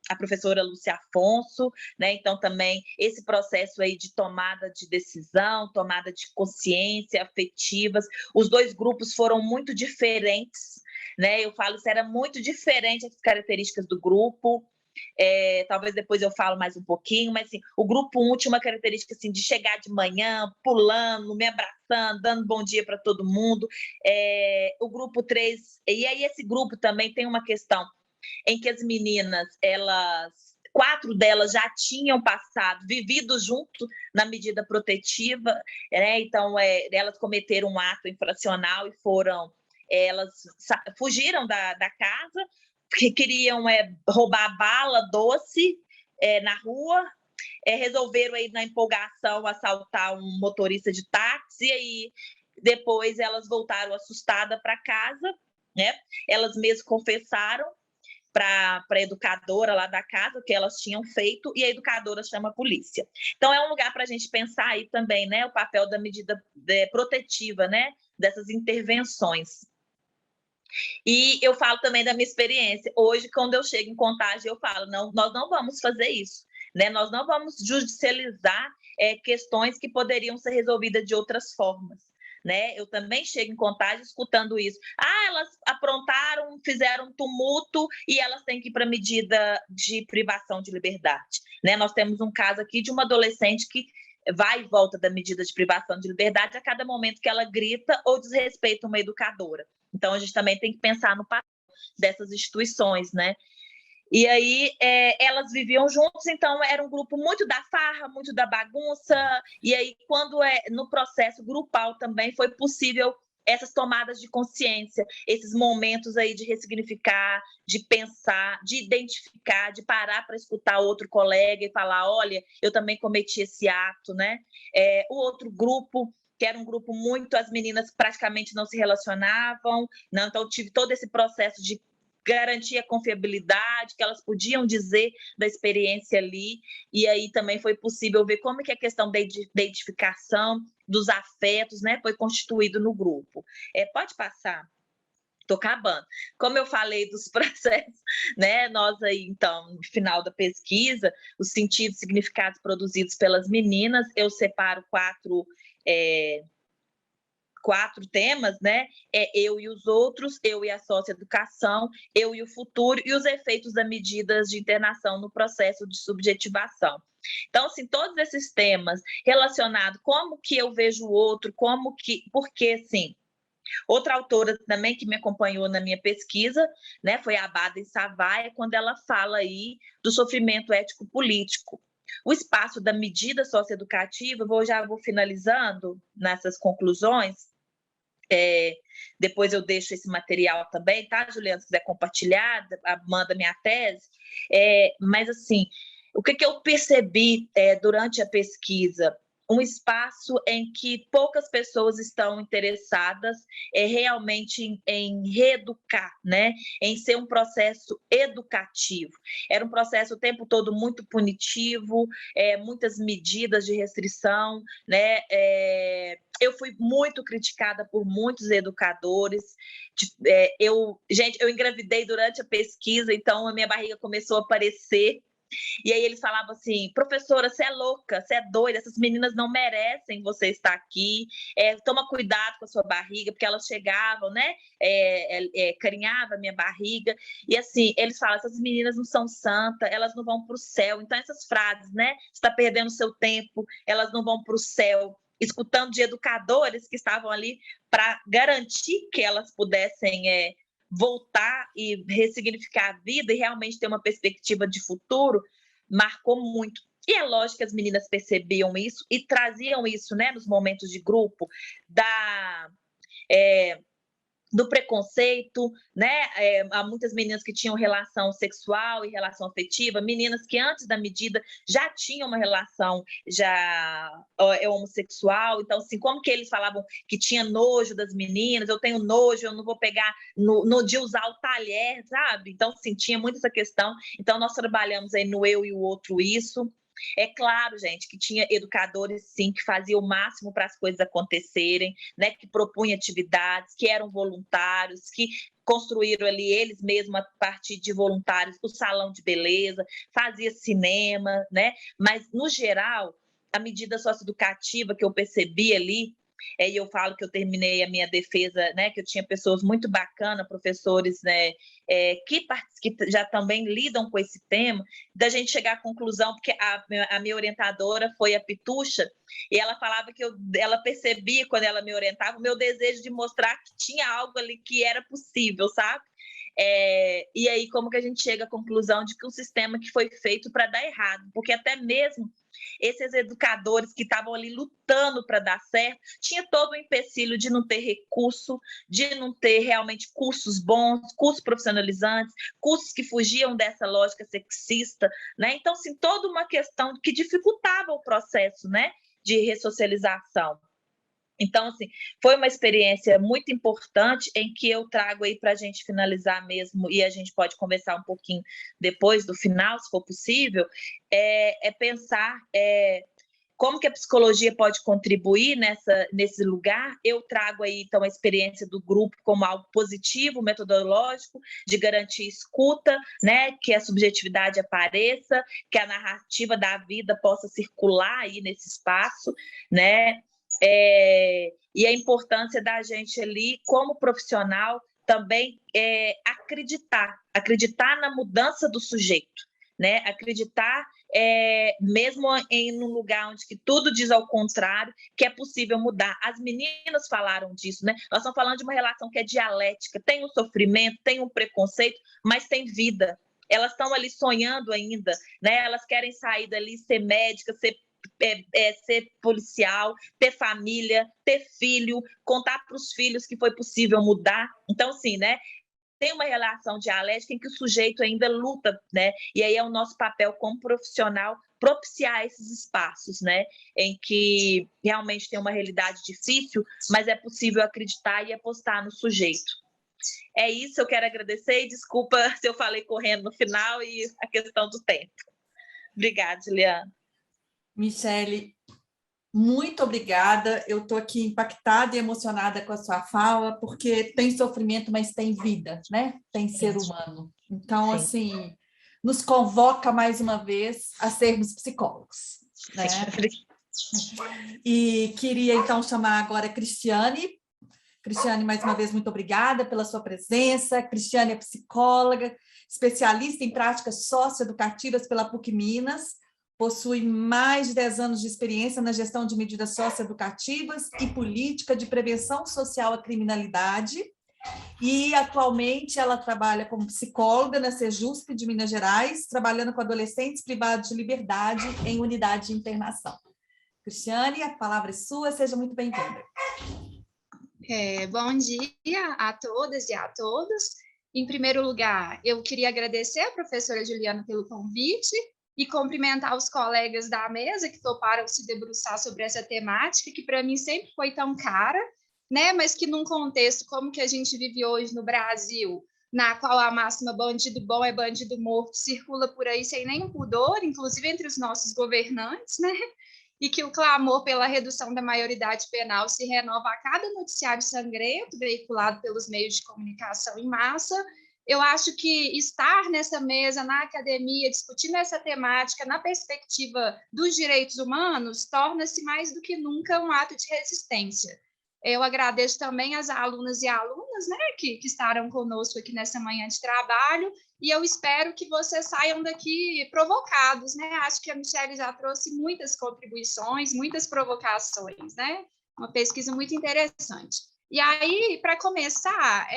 a professora Lúcia Afonso, né? Então também esse processo aí de tomada de decisão, tomada de consciência afetivas, os 2 grupos foram muito diferentes, né? Eu falo, isso era muito diferente as características do grupo. Talvez depois eu falo mais um pouquinho, mas assim, o grupo 1 tinha uma característica assim, de chegar de manhã, pulando, me abraçando, dando bom dia para todo mundo. O grupo 3, e aí esse grupo também tem uma questão em que as meninas, 4 delas já tinham vivido junto na medida protetiva, né? Então elas cometeram um ato infracional e elas fugiram da casa, que queriam roubar bala doce na rua, resolveram aí na empolgação assaltar um motorista de táxi, e aí depois elas voltaram assustadas para casa, né? Elas mesmas confessaram para a educadora lá da casa, que elas tinham feito, e a educadora chama a polícia. Então, é um lugar para a gente pensar aí também, né, o papel da medida protetiva, né, dessas intervenções. E eu falo também da minha experiência. Hoje, quando eu chego em Contagem, eu falo, não, nós não vamos fazer isso, né? Nós não vamos judicializar questões que poderiam ser resolvidas de outras formas. Né? Eu também chego em Contagem escutando isso. Ah, elas aprontaram, fizeram um tumulto e elas têm que ir para medida de privação de liberdade. Né? Nós temos um caso aqui de uma adolescente que vai e volta da medida de privação de liberdade a cada momento que ela grita ou desrespeita uma educadora. Então, a gente também tem que pensar no papel dessas instituições, né? E aí, elas viviam juntos, então era um grupo muito da farra, muito da bagunça, e aí, quando no processo grupal também foi possível essas tomadas de consciência, esses momentos aí de ressignificar, de pensar, de identificar, de parar para escutar outro colega e falar, olha, eu também cometi esse ato, né? O outro grupo, que era um grupo muito, as meninas praticamente não se relacionavam, não, então tive todo esse processo de garantir a confiabilidade, que elas podiam dizer da experiência ali, e aí também foi possível ver como que a questão da identificação, dos afetos, né, foi constituído no grupo. Pode passar? Estou acabando. Como eu falei dos processos, né, nós aí, então, no final da pesquisa, os sentidos e significados produzidos pelas meninas, eu separo quatro temas, né? Eu e os outros, eu e a socioeducação, eu e o futuro e os efeitos das medidas de internação no processo de subjetivação. Então, assim, todos esses temas relacionados, como que eu vejo o outro, porque, assim, outra autora também que me acompanhou na minha pesquisa, né, foi a Baden Savaia, quando ela fala aí do sofrimento ético-político. O espaço da medida socioeducativa, já vou finalizando nessas conclusões, depois eu deixo esse material também, tá, Juliana? Se quiser compartilhar, manda minha tese. Mas, assim, o que eu percebi durante a pesquisa? Um espaço em que poucas pessoas estão interessadas realmente em reeducar, né? Em ser um processo educativo. Era um processo o tempo todo muito punitivo, muitas medidas de restrição, né? Eu fui muito criticada por muitos educadores. Gente, eu engravidei durante a pesquisa, então a minha barriga começou a aparecer. E aí eles falavam assim, professora, você é louca, você é doida, essas meninas não merecem você estar aqui, toma cuidado com a sua barriga, porque elas chegavam, né, carinhava a minha barriga, e assim, eles falam, essas meninas não são santas, elas não vão para o céu, então essas frases, né, você está perdendo seu tempo, elas não vão para o céu, escutando de educadores que estavam ali para garantir que elas pudessem voltar e ressignificar a vida e realmente ter uma perspectiva de futuro, marcou muito. E é lógico que as meninas percebiam isso e traziam isso, né, nos momentos de grupo, do preconceito, né? Há muitas meninas que tinham relação sexual e relação afetiva, meninas que antes da medida já tinham uma relação homossexual, então assim, como que eles falavam que tinha nojo das meninas, eu tenho nojo, eu não vou pegar no de usar o talher, sabe? Então, assim, tinha muito essa questão, então nós trabalhamos aí no eu e o outro isso. É claro, gente, que tinha educadores, sim, que faziam o máximo para as coisas acontecerem, né, que propunham atividades, que eram voluntários, que construíram ali eles mesmos, a partir de voluntários, o salão de beleza, fazia cinema, né? Mas, no geral, a medida socioeducativa que eu percebi ali, e eu falo que eu terminei a minha defesa, né, que eu tinha pessoas muito bacanas, professores, né, que já também lidam com esse tema, da gente chegar à conclusão, porque a minha orientadora foi a Pitucha, e ela falava que ela percebia, quando ela me orientava, o meu desejo de mostrar que tinha algo ali que era possível, sabe? E aí, como que a gente chega à conclusão de que um sistema que foi feito para dar errado, porque até mesmo esses educadores que estavam ali lutando para dar certo, tinha todo o empecilho de não ter recurso, de não ter realmente cursos bons, cursos profissionalizantes, cursos que fugiam dessa lógica sexista, né? Então, assim, toda uma questão que dificultava o processo, né, de ressocialização. Então, assim, foi uma experiência muito importante em que eu trago aí para a gente finalizar mesmo, e a gente pode conversar um pouquinho depois do final, se for possível, pensar como que a psicologia pode contribuir nesse lugar. Eu trago aí, então, a experiência do grupo como algo positivo, metodológico, de garantir escuta, né, que a subjetividade apareça, que a narrativa da vida possa circular aí nesse espaço, né, e a importância da gente ali, como profissional, também acreditar na mudança do sujeito, né? Acreditar, mesmo em um lugar onde que tudo diz ao contrário, que é possível mudar. As meninas falaram disso, né? Nós estamos falando de uma relação que é dialética, tem um sofrimento, tem um preconceito, mas tem vida. Elas estão ali sonhando ainda, né? Elas querem sair dali, ser médica, ser policial, ter família, ter filho, contar para os filhos que foi possível mudar. Então, assim, né? Tem uma relação dialética em que o sujeito ainda luta, né? E aí é o nosso papel como profissional propiciar esses espaços, né? Em que realmente tem uma realidade difícil, mas é possível acreditar e apostar no sujeito. É isso, eu quero agradecer e desculpa se eu falei correndo no final e a questão do tempo. Obrigada, Juliana. Michele, muito obrigada. Eu estou aqui impactada e emocionada com a sua fala, porque tem sofrimento, mas tem vida, né? Tem ser humano. Então, Sim. assim, nos convoca mais uma vez a sermos psicólogos, né? E queria, então, chamar agora a Cristiane. Cristiane, mais uma vez, muito obrigada pela sua presença. Cristiane é psicóloga, especialista em práticas socioeducativas pela PUC Minas, possui mais de 10 anos de experiência na gestão de medidas socioeducativas e política de prevenção social à criminalidade, e atualmente ela trabalha como psicóloga na Sejusp de Minas Gerais, trabalhando com adolescentes privados de liberdade em unidade de internação. Cristiane, a palavra é sua, seja muito bem-vinda. Bom dia a todas e a todos. Em primeiro lugar, eu queria agradecer a professora Juliana pelo convite e cumprimentar os colegas da mesa que toparam se debruçar sobre essa temática, que para mim sempre foi tão cara, né? Mas que num contexto como que a gente vive hoje no Brasil, na qual a máxima bandido bom é bandido morto circula por aí sem nenhum pudor, inclusive entre os nossos governantes, né? E que o clamor pela redução da maioridade penal se renova a cada noticiário sangrento veiculado pelos meios de comunicação em massa. Eu acho que estar nessa mesa, na academia, discutindo essa temática na perspectiva dos direitos humanos, torna-se mais do que nunca um ato de resistência. Eu agradeço também às alunas e alunas, né, que estarão conosco aqui nessa manhã de trabalho, e eu espero que vocês saiam daqui provocados, né? Acho que a Michele já trouxe muitas contribuições, muitas provocações, né? Uma pesquisa muito interessante. E aí, para começar,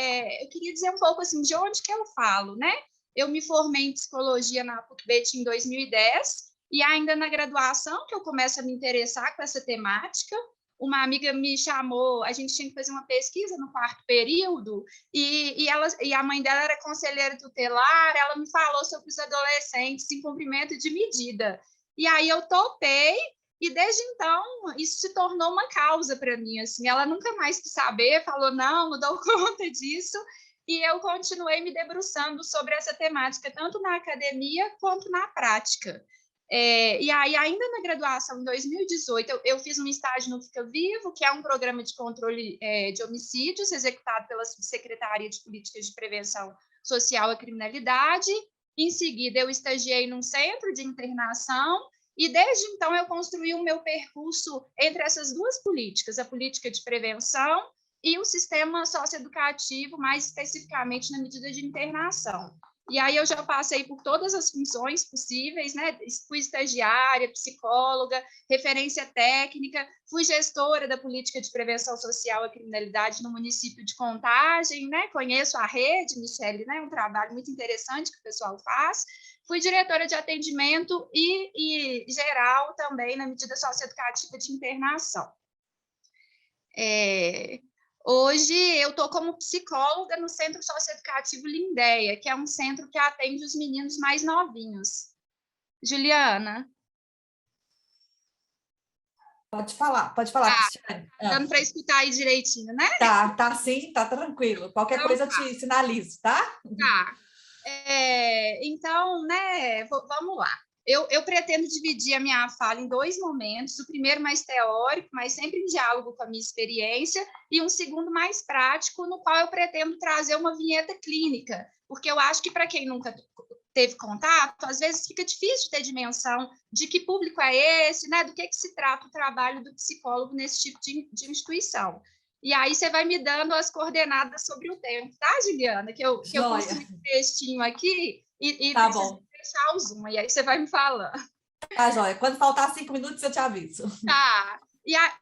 eu queria dizer um pouco assim, de onde que eu falo, né? Eu me formei em psicologia na PUC-Bet em 2010, e ainda na graduação que eu começo a me interessar com essa temática. Uma amiga me chamou, a gente tinha que fazer uma pesquisa no quarto período, e a mãe dela era conselheira tutelar, ela me falou sobre os adolescentes em cumprimento de medida. E aí eu topei, e desde então isso se tornou uma causa para mim. Assim, ela nunca mais quis saber, falou, não dou conta disso, e eu continuei me debruçando sobre essa temática, tanto na academia quanto na prática. E aí, ainda na graduação, em 2018, eu fiz um estágio no Fica Vivo, que é um programa de controle de homicídios, executado pela Subsecretaria de Políticas de Prevenção Social à Criminalidade. Em seguida, eu estagiei num centro de internação, e desde então eu construí o meu percurso entre essas duas políticas, a política de prevenção e o sistema socioeducativo, mais especificamente na medida de internação. E aí eu já passei por todas as funções possíveis, né? Fui estagiária, psicóloga, referência técnica, fui gestora da política de prevenção social à criminalidade no município de Contagem, né? Conheço a rede, Michele, né? Um trabalho muito interessante que o pessoal faz. Fui diretora de atendimento e geral também na medida socioeducativa de internação. Hoje eu estou como psicóloga no Centro Socioeducativo Lindéia, que é um centro que atende os meninos mais novinhos. Juliana? pode falar, Tá, Cristiane. dando para escutar aí direitinho, né? Tá sim, tá tranquilo. Qualquer Então, coisa eu tá. te sinalizo, tá? Tá. Então, né, vamos lá. Eu pretendo dividir a minha fala em dois momentos, o primeiro mais teórico, mas sempre em diálogo com a minha experiência, e um segundo mais prático, no qual eu pretendo trazer uma vinheta clínica, porque eu acho que para quem nunca teve contato, às vezes fica difícil ter dimensão de que público é esse, né, do que se trata o trabalho do psicólogo nesse tipo de instituição. E aí você vai me dando as coordenadas sobre o tempo, tá, Juliana? Que eu construí um textinho aqui e tá preciso bom. deixar o Zoom, e aí você vai me falando. Tá, joia. Quando faltar 5 minutos, eu te aviso. Tá.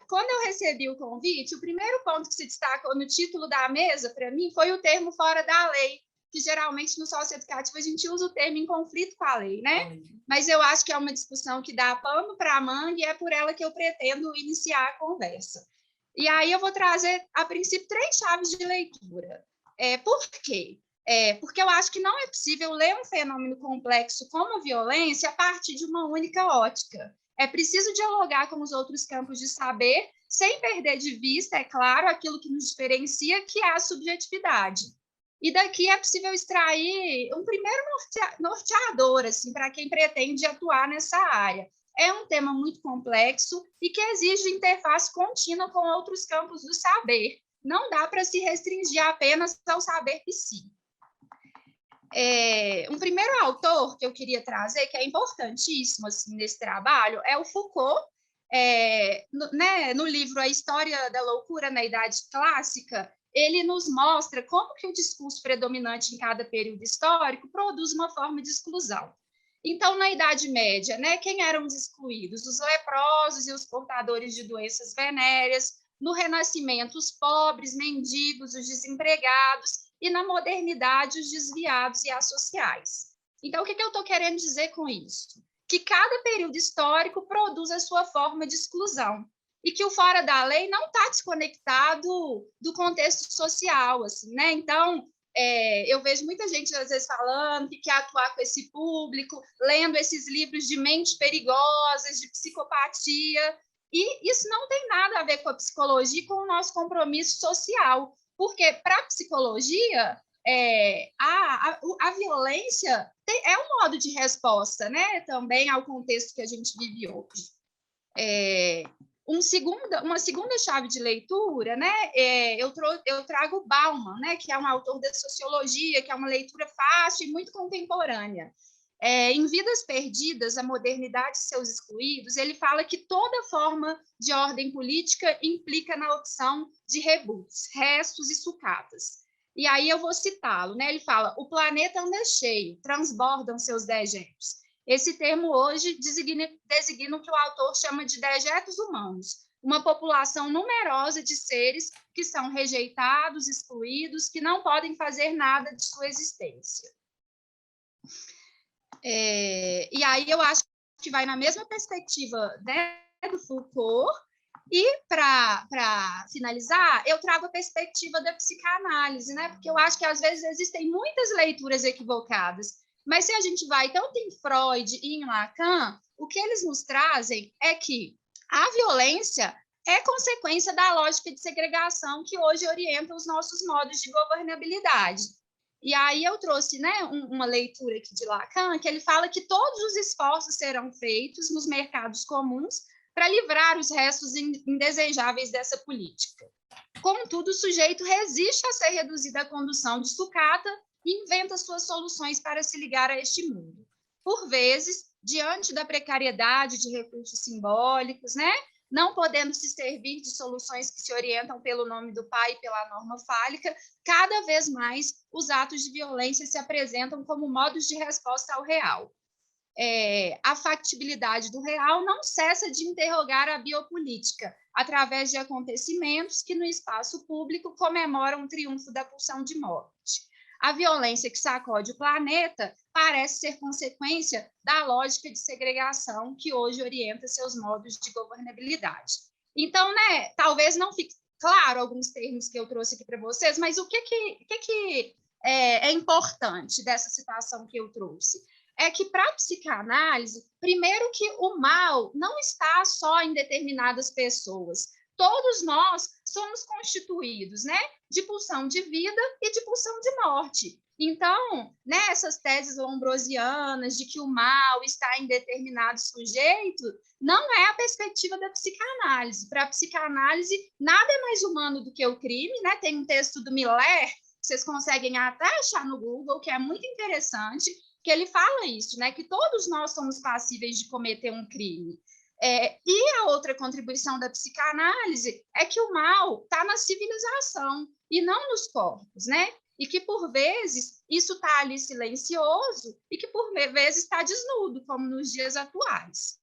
Quando eu recebi o convite, o primeiro ponto que se destacou no título da mesa, para mim, foi o termo fora da lei, que geralmente no socioeducativo a gente usa o termo em conflito com a lei, né? Mas eu acho que é uma discussão que dá pano para a manga e é por ela que eu pretendo iniciar a conversa. E aí eu vou trazer, a princípio, 3 chaves de leitura. Por quê? Porque eu acho que não é possível ler um fenômeno complexo como a violência a partir de uma única ótica. É preciso dialogar com os outros campos de saber, sem perder de vista, é claro, aquilo que nos diferencia, que é a subjetividade. E daqui é possível extrair um primeiro norteador, assim, para quem pretende atuar nessa área. É um tema muito complexo e que exige interface contínua com outros campos do saber. Não dá para se restringir apenas ao saber psíquico. Um primeiro autor que eu queria trazer, que é importantíssimo assim, nesse trabalho, é o Foucault. No livro A História da Loucura na Idade Clássica, ele nos mostra como que o discurso predominante em cada período histórico produz uma forma de exclusão. Então, na Idade Média, né, quem eram os excluídos? Os leprosos e os portadores de doenças venéreas. No Renascimento, os pobres, mendigos, os desempregados. E na modernidade, os desviados e associais. Então, o que eu estou querendo dizer com isso? Que cada período histórico produz a sua forma de exclusão e que o fora da lei não está desconectado do contexto social, assim, né? Então, eu vejo muita gente, às vezes, falando que quer atuar com esse público, lendo esses livros de mentes perigosas, de psicopatia, e isso não tem nada a ver com a psicologia e com o nosso compromisso social, porque, para a psicologia, a violência é um modo de resposta, né? Também ao contexto que a gente vive hoje. Uma segunda chave de leitura, né? Eu trago Bauman, né? Que é um autor da sociologia, que é uma leitura fácil e muito contemporânea. Em Vidas Perdidas, a modernidade e seus excluídos, ele fala que toda forma de ordem política implica na opção de rebuts, restos e sucatas. E aí eu vou citá-lo, né? Ele fala: o planeta anda cheio, transbordam seus dejetos. Esse termo hoje designa o que o autor chama de dejetos humanos, uma população numerosa de seres que são rejeitados, excluídos, que não podem fazer nada de sua existência. E aí eu acho que vai na mesma perspectiva, né, do Foucault. E, para finalizar, eu trago a perspectiva da psicanálise, né? Porque eu acho que, às vezes, existem muitas leituras equivocadas. Mas, se a gente vai tanto em Freud e em Lacan, o que eles nos trazem é que a violência é consequência da lógica de segregação que hoje orienta os nossos modos de governabilidade. E aí eu trouxe, né, uma leitura aqui de Lacan, que ele fala que todos os esforços serão feitos nos mercados comuns para livrar os restos indesejáveis dessa política. Contudo, o sujeito resiste a ser reduzido à condução de sucata e inventa suas soluções para se ligar a este mundo. Por vezes, diante da precariedade de recursos simbólicos, né, não podendo se servir de soluções que se orientam pelo nome do pai e pela norma fálica, cada vez mais os atos de violência se apresentam como modos de resposta ao real. A factibilidade do real não cessa de interrogar a biopolítica, através de acontecimentos que no espaço público comemoram o triunfo da pulsão de morte. A violência que sacode o planeta parece ser consequência da lógica de segregação que hoje orienta seus modos de governabilidade. Então, né, talvez não fique claro alguns termos que eu trouxe aqui para vocês, mas o que é importante dessa citação que eu trouxe? é que, para a psicanálise, primeiro que o mal não está só em determinadas pessoas. Todos nós somos constituídos, né, de pulsão de vida e de pulsão de morte. Então, né, essas teses lombrosianas de que o mal está em determinado sujeito não é a perspectiva da psicanálise. Para a psicanálise, nada é mais humano do que o crime, né? Tem um texto do Miller, que vocês conseguem até achar no Google, que é muito interessante, que ele fala isso, né? Que todos nós somos passíveis de cometer um crime. E a outra contribuição da psicanálise é que o mal está na civilização e não nos corpos, né? E que, por vezes, isso está ali silencioso e que, por vezes, está desnudo, como nos dias atuais.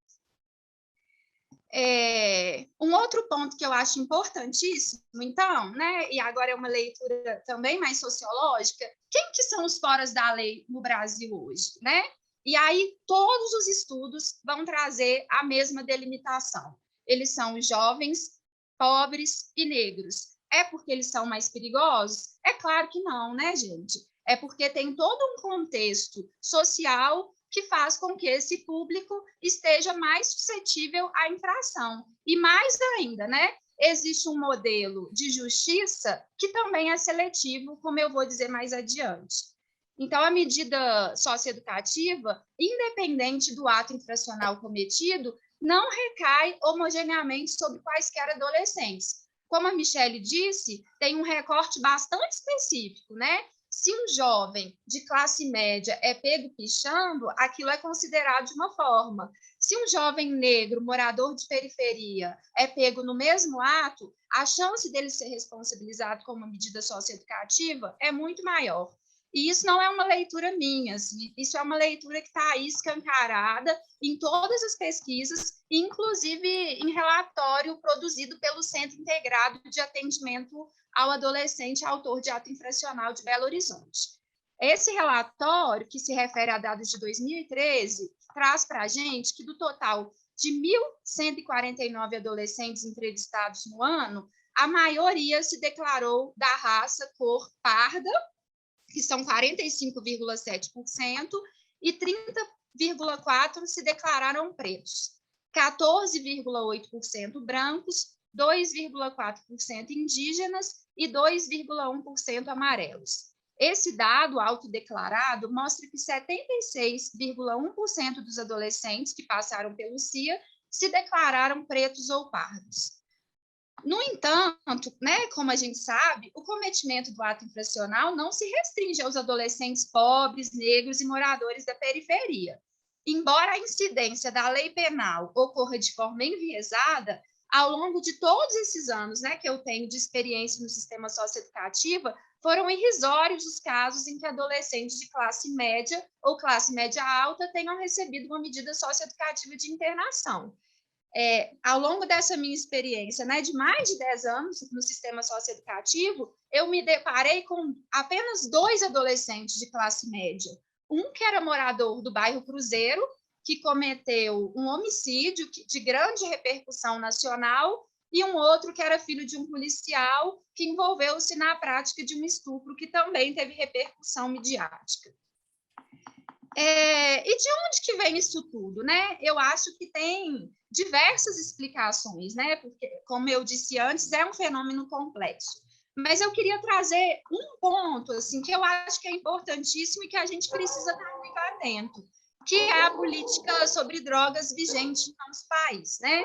Um outro ponto que eu acho importantíssimo, então, né, e agora é uma leitura também mais sociológica, quem que são os foras da lei no Brasil hoje, né? E aí todos os estudos vão trazer a mesma delimitação. Eles são jovens, pobres e negros. É porque eles são mais perigosos? É claro que não, né, gente? É porque tem todo um contexto social que faz com que esse público esteja mais suscetível à infração. E mais ainda, né? Existe um modelo de justiça que também é seletivo, como eu vou dizer mais adiante. Então, a medida socioeducativa, independente do ato infracional cometido, não recai homogeneamente sobre quaisquer adolescentes. Como a Michele disse, tem um recorte bastante específico, né? Se um jovem de classe média é pego pichando, aquilo é considerado de uma forma. Se um jovem negro, morador de periferia, é pego no mesmo ato, a chance dele ser responsabilizado com uma medida socioeducativa é muito maior. E isso não é uma leitura minha, assim, isso é uma leitura que está aí escancarada em todas as pesquisas, inclusive em relatório produzido pelo Centro Integrado de Atendimento ao Adolescente Autor de Ato Infracional de Belo Horizonte. Esse relatório, que se refere a dados de 2013, traz para a gente que do total de 1.149 adolescentes entrevistados no ano, a maioria se declarou da raça cor parda, que são 45,7%, e 30,4% se declararam pretos, 14,8% brancos, 2,4% indígenas e 2,1% amarelos. Esse dado autodeclarado mostra que 76,1% dos adolescentes que passaram pelo CIA se declararam pretos ou pardos. No entanto, né, como a gente sabe, o cometimento do ato infracional não se restringe aos adolescentes pobres, negros e moradores da periferia. Embora a incidência da lei penal ocorra de forma enviesada, ao longo de todos esses anos, né, que eu tenho de experiência no sistema socioeducativo, foram irrisórios os casos em que adolescentes de classe média ou classe média alta tenham recebido uma medida socioeducativa de internação. Ao longo dessa minha experiência, né, de mais de 10 anos no sistema socioeducativo, eu me deparei com apenas 2 adolescentes de classe média. Um que era morador do bairro Cruzeiro, que cometeu um homicídio de grande repercussão nacional, e um outro que era filho de um policial que envolveu-se na prática de um estupro que também teve repercussão midiática. E de onde que vem isso tudo, né? Eu acho que tem diversas explicações, né? Porque, como eu disse antes, é um fenômeno complexo. Mas eu queria trazer um ponto assim, que eu acho que é importantíssimo e que a gente precisa estar muito atento, que é a política sobre drogas vigente no nosso país, né?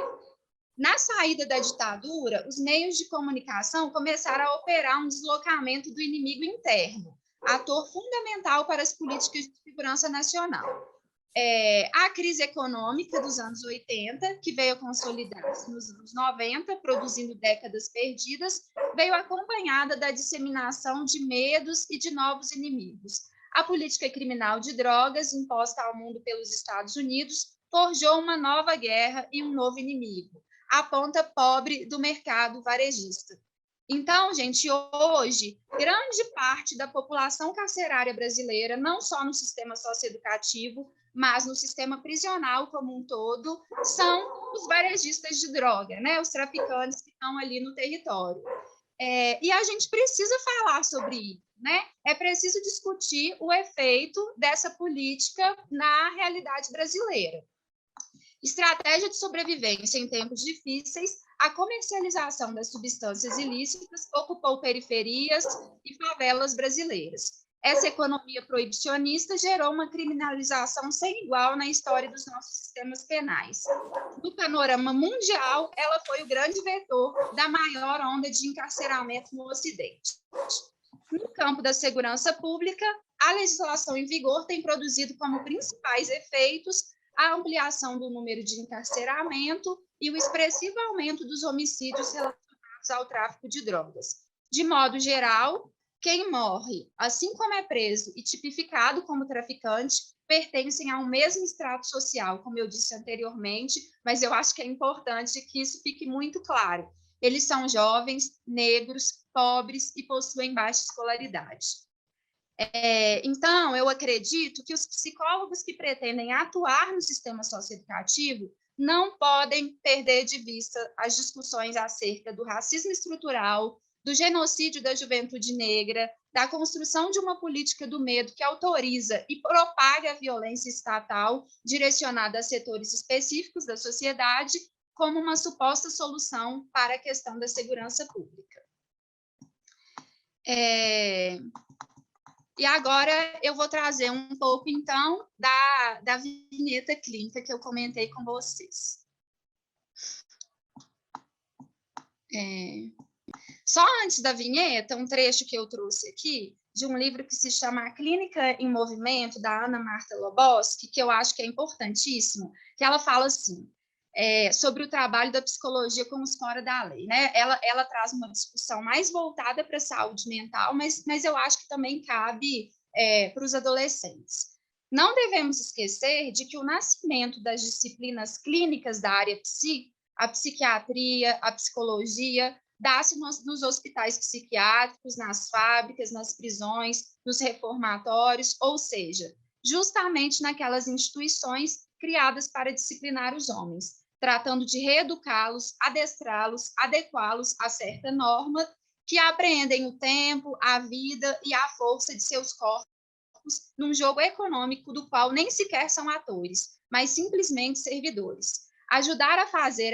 Na saída da ditadura, os meios de comunicação começaram a operar um deslocamento do inimigo interno, ator fundamental para as políticas de segurança nacional. A crise econômica dos anos 80, que veio a consolidar-se nos anos 90, produzindo décadas perdidas, veio acompanhada da disseminação de medos e de novos inimigos. A política criminal de drogas, imposta ao mundo pelos Estados Unidos, forjou uma nova guerra e um novo inimigo, a ponta pobre do mercado varejista. Então, gente, hoje, grande parte da população carcerária brasileira, não só no sistema socioeducativo, mas no sistema prisional como um todo, são os varejistas de droga, né? Os traficantes que estão ali no território. E a gente precisa falar sobre né? É preciso discutir o efeito dessa política na realidade brasileira. Estratégia de sobrevivência em tempos difíceis, a comercialização das substâncias ilícitas ocupou periferias e favelas brasileiras. Essa economia proibicionista gerou uma criminalização sem igual na história dos nossos sistemas penais. No panorama mundial, ela foi o grande vetor da maior onda de encarceramento no Ocidente. No campo da segurança pública, a legislação em vigor tem produzido como principais efeitos a ampliação do número de encarceramento e o expressivo aumento dos homicídios relacionados ao tráfico de drogas. De modo geral, quem morre, assim como é preso e tipificado como traficante, pertencem ao mesmo estrato social, como eu disse anteriormente, mas eu acho que é importante que isso fique muito claro. Eles são jovens, negros, pobres e possuem baixa escolaridade. Então, eu acredito que os psicólogos que pretendem atuar no sistema socioeducativo não podem perder de vista as discussões acerca do racismo estrutural, do genocídio da juventude negra, da construção de uma política do medo que autoriza e propaga a violência estatal direcionada a setores específicos da sociedade como uma suposta solução para a questão da segurança pública. E agora eu vou trazer um pouco, então, da vinheta clínica que eu comentei com vocês. Só antes da vinheta, um trecho que eu trouxe aqui, de um livro que se chama A Clínica em Movimento, da Ana Marta Loboski, que eu acho que é importantíssimo, que ela fala assim, sobre o trabalho da psicologia com os fora da lei, né? Ela traz uma discussão mais voltada para a saúde mental, mas eu acho que também cabe para os adolescentes. Não devemos esquecer de que o nascimento das disciplinas clínicas da área a psiquiatria, a psicologia, dá-se nos hospitais psiquiátricos, nas fábricas, nas prisões, nos reformatórios, ou seja, justamente naquelas instituições criadas para disciplinar os homens, tratando de reeducá-los, adestrá-los, adequá-los a certa norma que apreendem o tempo, a vida e a força de seus corpos num jogo econômico do qual nem sequer são atores, mas simplesmente servidores. Ajudar a fazer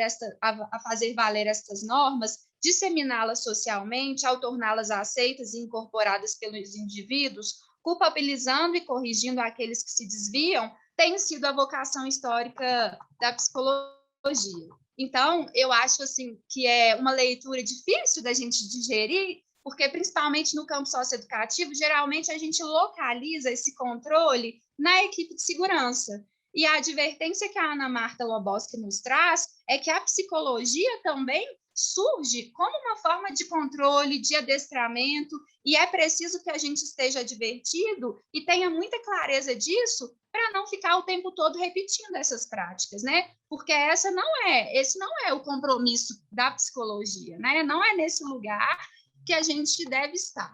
valer estas normas, disseminá-las socialmente, ao torná-las aceitas e incorporadas pelos indivíduos, culpabilizando e corrigindo aqueles que se desviam, tem sido a vocação histórica da psicologia. Então, eu acho assim, que é uma leitura difícil da gente digerir, porque, principalmente no campo socioeducativo, geralmente a gente localiza esse controle na equipe de segurança. E a advertência que a Ana Marta Loboski nos traz é que a psicologia também surge como uma forma de controle, de adestramento, e é preciso que a gente esteja advertido e tenha muita clareza disso para não ficar o tempo todo repetindo essas práticas, né? Porque esse não é o compromisso da psicologia, né? Não é nesse lugar que a gente deve estar.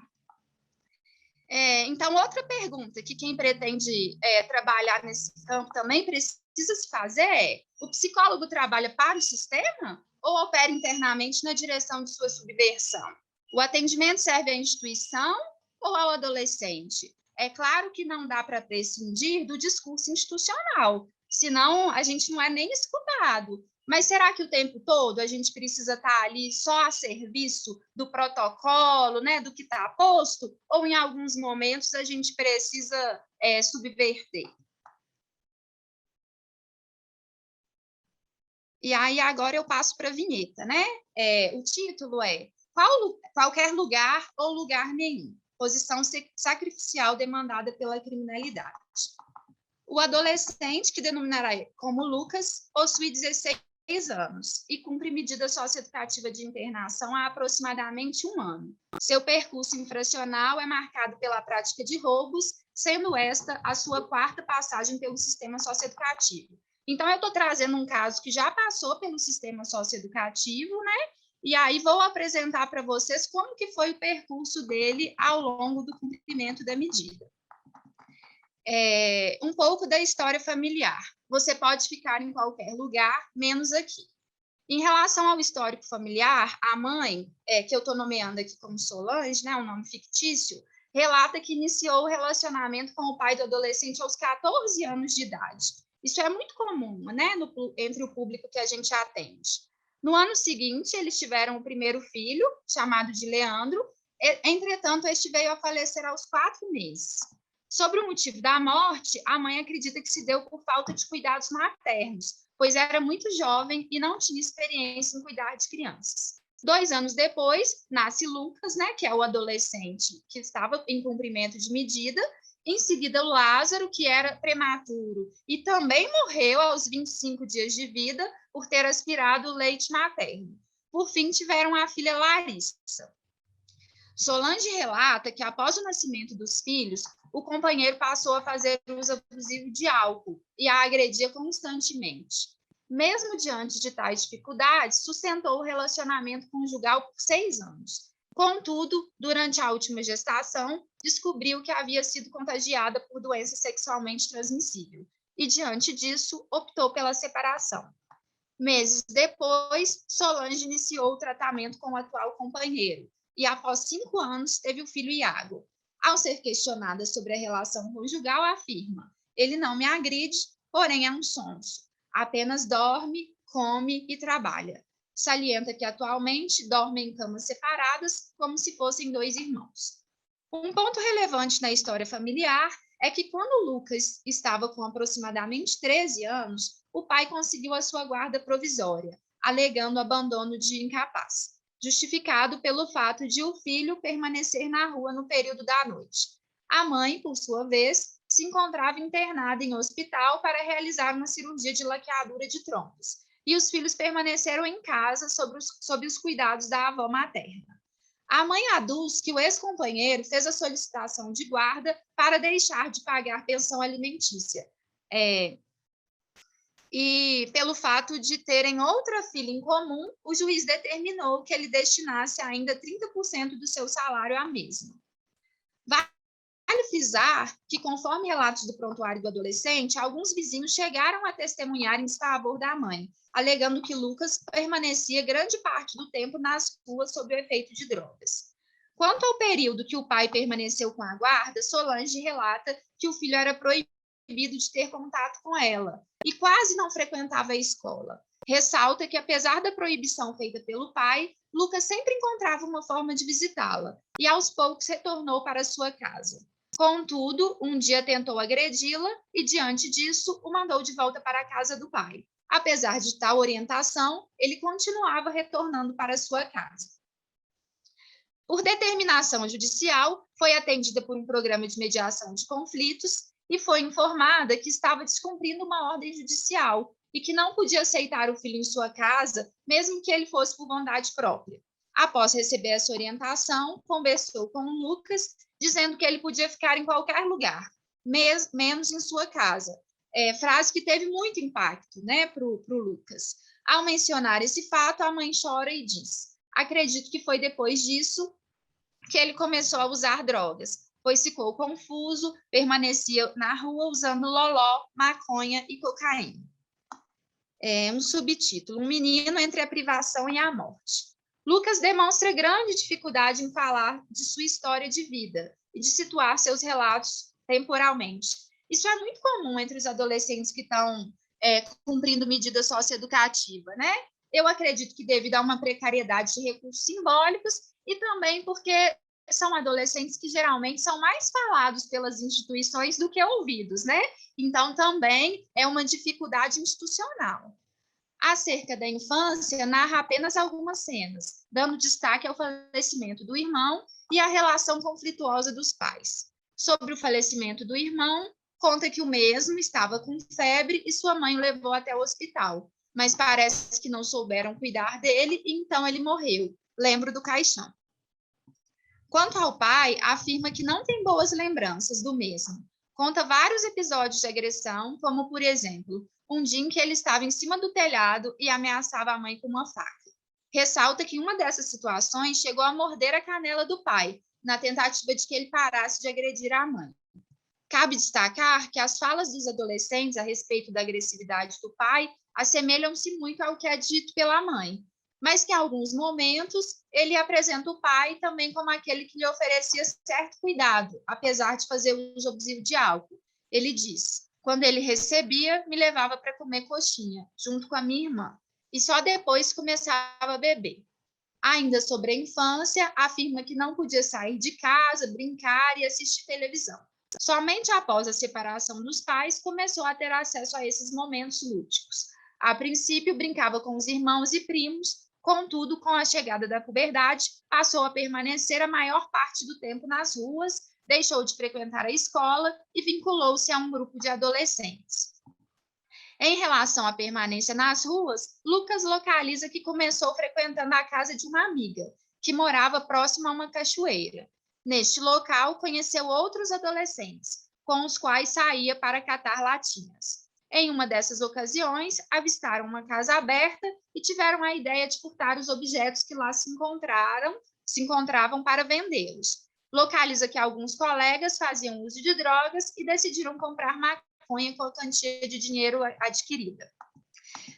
Então, outra pergunta que quem pretende trabalhar nesse campo também precisa se fazer é: o psicólogo trabalha para o sistema ou opera internamente na direção de sua subversão? O atendimento serve à instituição ou ao adolescente? É claro que não dá para prescindir do discurso institucional, senão a gente não é nem escutado. Mas será que o tempo todo a gente precisa estar ali só a serviço do protocolo, né, do que está posto? Ou em alguns momentos a gente precisa subverter? E aí agora eu passo para a vinheta, né? O título é Qualquer lugar ou lugar nenhum. Posição sacrificial demandada pela criminalidade. O adolescente, que denominará como Lucas, possui 16 anos e cumpre medida socioeducativa de internação há aproximadamente 1 ano. Seu percurso infracional é marcado pela prática de roubos, sendo esta a sua 4ª passagem pelo sistema socioeducativo. Então, eu estou trazendo um caso que já passou pelo sistema socioeducativo, né? E aí vou apresentar para vocês como que foi o percurso dele ao longo do cumprimento da medida. Um pouco da história familiar. Você pode ficar em qualquer lugar, menos aqui. Em relação ao histórico familiar, a mãe, que eu estou nomeando aqui como Solange, né, um nome fictício, relata que iniciou o relacionamento com o pai do adolescente aos 14 anos de idade. Isso é muito comum, né, entre o público que a gente atende. No ano seguinte, eles tiveram o primeiro filho, chamado de Leandro. Entretanto, este veio a falecer aos 4 meses. Sobre o motivo da morte, a mãe acredita que se deu por falta de cuidados maternos, pois era muito jovem e não tinha experiência em cuidar de crianças. 2 anos depois, nasce Lucas, né, que é o adolescente que estava em cumprimento de medida. Em seguida, Lázaro, que era prematuro e também morreu aos 25 dias de vida por ter aspirado o leite materno. Por fim, tiveram a filha Larissa. Solange relata que, após o nascimento dos filhos, o companheiro passou a fazer uso abusivo de álcool e a agredia constantemente. Mesmo diante de tais dificuldades, sustentou o relacionamento conjugal por 6 anos. Contudo, durante a última gestação, descobriu que havia sido contagiada por doença sexualmente transmissível e, diante disso, optou pela separação. Meses depois, Solange iniciou o tratamento com o atual companheiro e, após 5 anos, teve o filho Iago. Ao ser questionada sobre a relação conjugal, afirma: ele não me agride, porém é um sonso. Apenas dorme, come e trabalha. Salienta que atualmente dormem em camas separadas, como se fossem 2 irmãos. Um ponto relevante na história familiar é que, quando Lucas estava com aproximadamente 13 anos, o pai conseguiu a sua guarda provisória, alegando abandono de incapaz, justificado pelo fato de o filho permanecer na rua no período da noite. A mãe, por sua vez, se encontrava internada em hospital para realizar uma cirurgia de laqueadura de trombos, e os filhos permaneceram em casa sob os cuidados da avó materna. A mãe aduz que o ex-companheiro fez a solicitação de guarda para deixar de pagar pensão alimentícia. E, pelo fato de terem outra filha em comum, o juiz determinou que ele destinasse ainda 30% do seu salário à mesma. Vale frisar que, conforme relatos do prontuário do adolescente, alguns vizinhos chegaram a testemunhar em favor da mãe, alegando que Lucas permanecia grande parte do tempo nas ruas sob o efeito de drogas. Quanto ao período que o pai permaneceu com a guarda, Solange relata que o filho era proibido de ter contato com ela e quase não frequentava a escola. Ressalta que, apesar da proibição feita pelo pai, Lucas sempre encontrava uma forma de visitá-la e, aos poucos, retornou para sua casa. Contudo, um dia tentou agredi-la e, diante disso, o mandou de volta para a casa do pai. Apesar de tal orientação, ele continuava retornando para sua casa. Por determinação judicial, foi atendida por um programa de mediação de conflitos e foi informada que estava descumprindo uma ordem judicial e que não podia aceitar o filho em sua casa, mesmo que ele fosse por vontade própria. Após receber essa orientação, conversou com o Lucas, dizendo que ele podia ficar em qualquer lugar, menos em sua casa. Frase que teve muito impacto, né, para o Lucas. Ao mencionar esse fato, a mãe chora e diz: acredito que foi depois disso que ele começou a usar drogas, pois ficou confuso, permanecia na rua usando loló, maconha e cocaína. Um subtítulo: um menino entre a privação e a morte. Lucas demonstra grande dificuldade em falar de sua história de vida e de situar seus relatos temporalmente. Isso é muito comum entre os adolescentes que estão cumprindo medida socioeducativa, né? Eu acredito que devido a uma precariedade de recursos simbólicos e também porque são adolescentes que geralmente são mais falados pelas instituições do que ouvidos, né? Então, também é uma dificuldade institucional. Acerca da infância, narra apenas algumas cenas, dando destaque ao falecimento do irmão e à relação conflituosa dos pais. Sobre o falecimento do irmão, conta que o mesmo estava com febre e sua mãe o levou até o hospital, mas parece que não souberam cuidar dele e então ele morreu. Lembro do caixão. Quanto ao pai, afirma que não tem boas lembranças do mesmo. Conta vários episódios de agressão, como, por exemplo, um dia em que ele estava em cima do telhado e ameaçava a mãe com uma faca. Ressalta que em uma dessas situações chegou a morder a canela do pai, na tentativa de que ele parasse de agredir a mãe. Cabe destacar que as falas dos adolescentes a respeito da agressividade do pai assemelham-se muito ao que é dito pela mãe. mas que em alguns momentos ele apresenta o pai também como aquele que lhe oferecia certo cuidado, apesar de fazer uso abusivo de álcool. Ele diz: quando ele recebia, me levava para comer coxinha, junto com a minha irmã, e só depois começava a beber. Ainda sobre a infância, afirma que não podia sair de casa, brincar e assistir televisão. Somente após a separação dos pais começou a ter acesso a esses momentos lúdicos. A princípio, brincava com os irmãos e primos, contudo, com a chegada da puberdade, passou a permanecer a maior parte do tempo nas ruas, deixou de frequentar a escola e vinculou-se a um grupo de adolescentes. Em relação à permanência nas ruas, Lucas localiza que começou frequentando a casa de uma amiga, que morava próximo a uma cachoeira. Neste local, conheceu outros adolescentes, com os quais saía para catar latinhas. Em uma dessas ocasiões, avistaram uma casa aberta e tiveram a ideia de furtar os objetos que lá se encontravam para vendê-los. Localiza que alguns colegas faziam uso de drogas e decidiram comprar maconha com a quantia de dinheiro adquirida.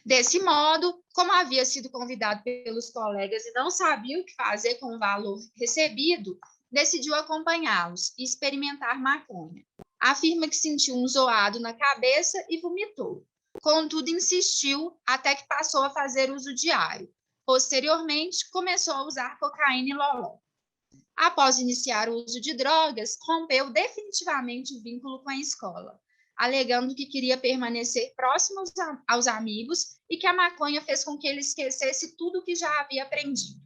Desse modo, como havia sido convidado pelos colegas e não sabia o que fazer com o valor recebido, decidiu acompanhá-los e experimentar maconha. Afirma que sentiu um zoado na cabeça e vomitou. Contudo, insistiu até que passou a fazer uso diário. Posteriormente, começou a usar cocaína e loló. Após iniciar o uso de drogas, rompeu definitivamente o vínculo com a escola, alegando que queria permanecer próximo aos amigos e que a maconha fez com que ele esquecesse tudo o que já havia aprendido.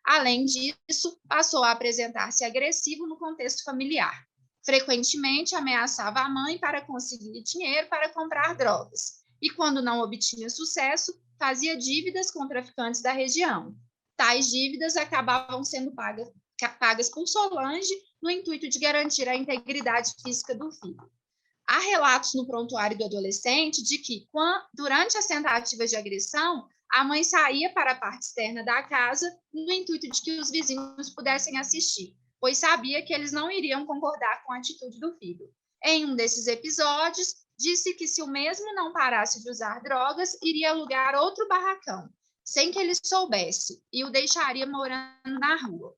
Além disso, passou a apresentar-se agressivo no contexto familiar. Frequentemente ameaçava a mãe para conseguir dinheiro para comprar drogas, e quando não obtinha sucesso, fazia dívidas com traficantes da região. Tais dívidas acabavam sendo pagas por Solange no intuito de garantir a integridade física do filho. Há relatos no prontuário do adolescente de que, durante as tentativas de agressão, a mãe saía para a parte externa da casa no intuito de que os vizinhos pudessem assistir, pois sabia que eles não iriam concordar com a atitude do filho. Em um desses episódios, disse que se o mesmo não parasse de usar drogas, iria alugar outro barracão, sem que ele soubesse, e o deixaria morando na rua.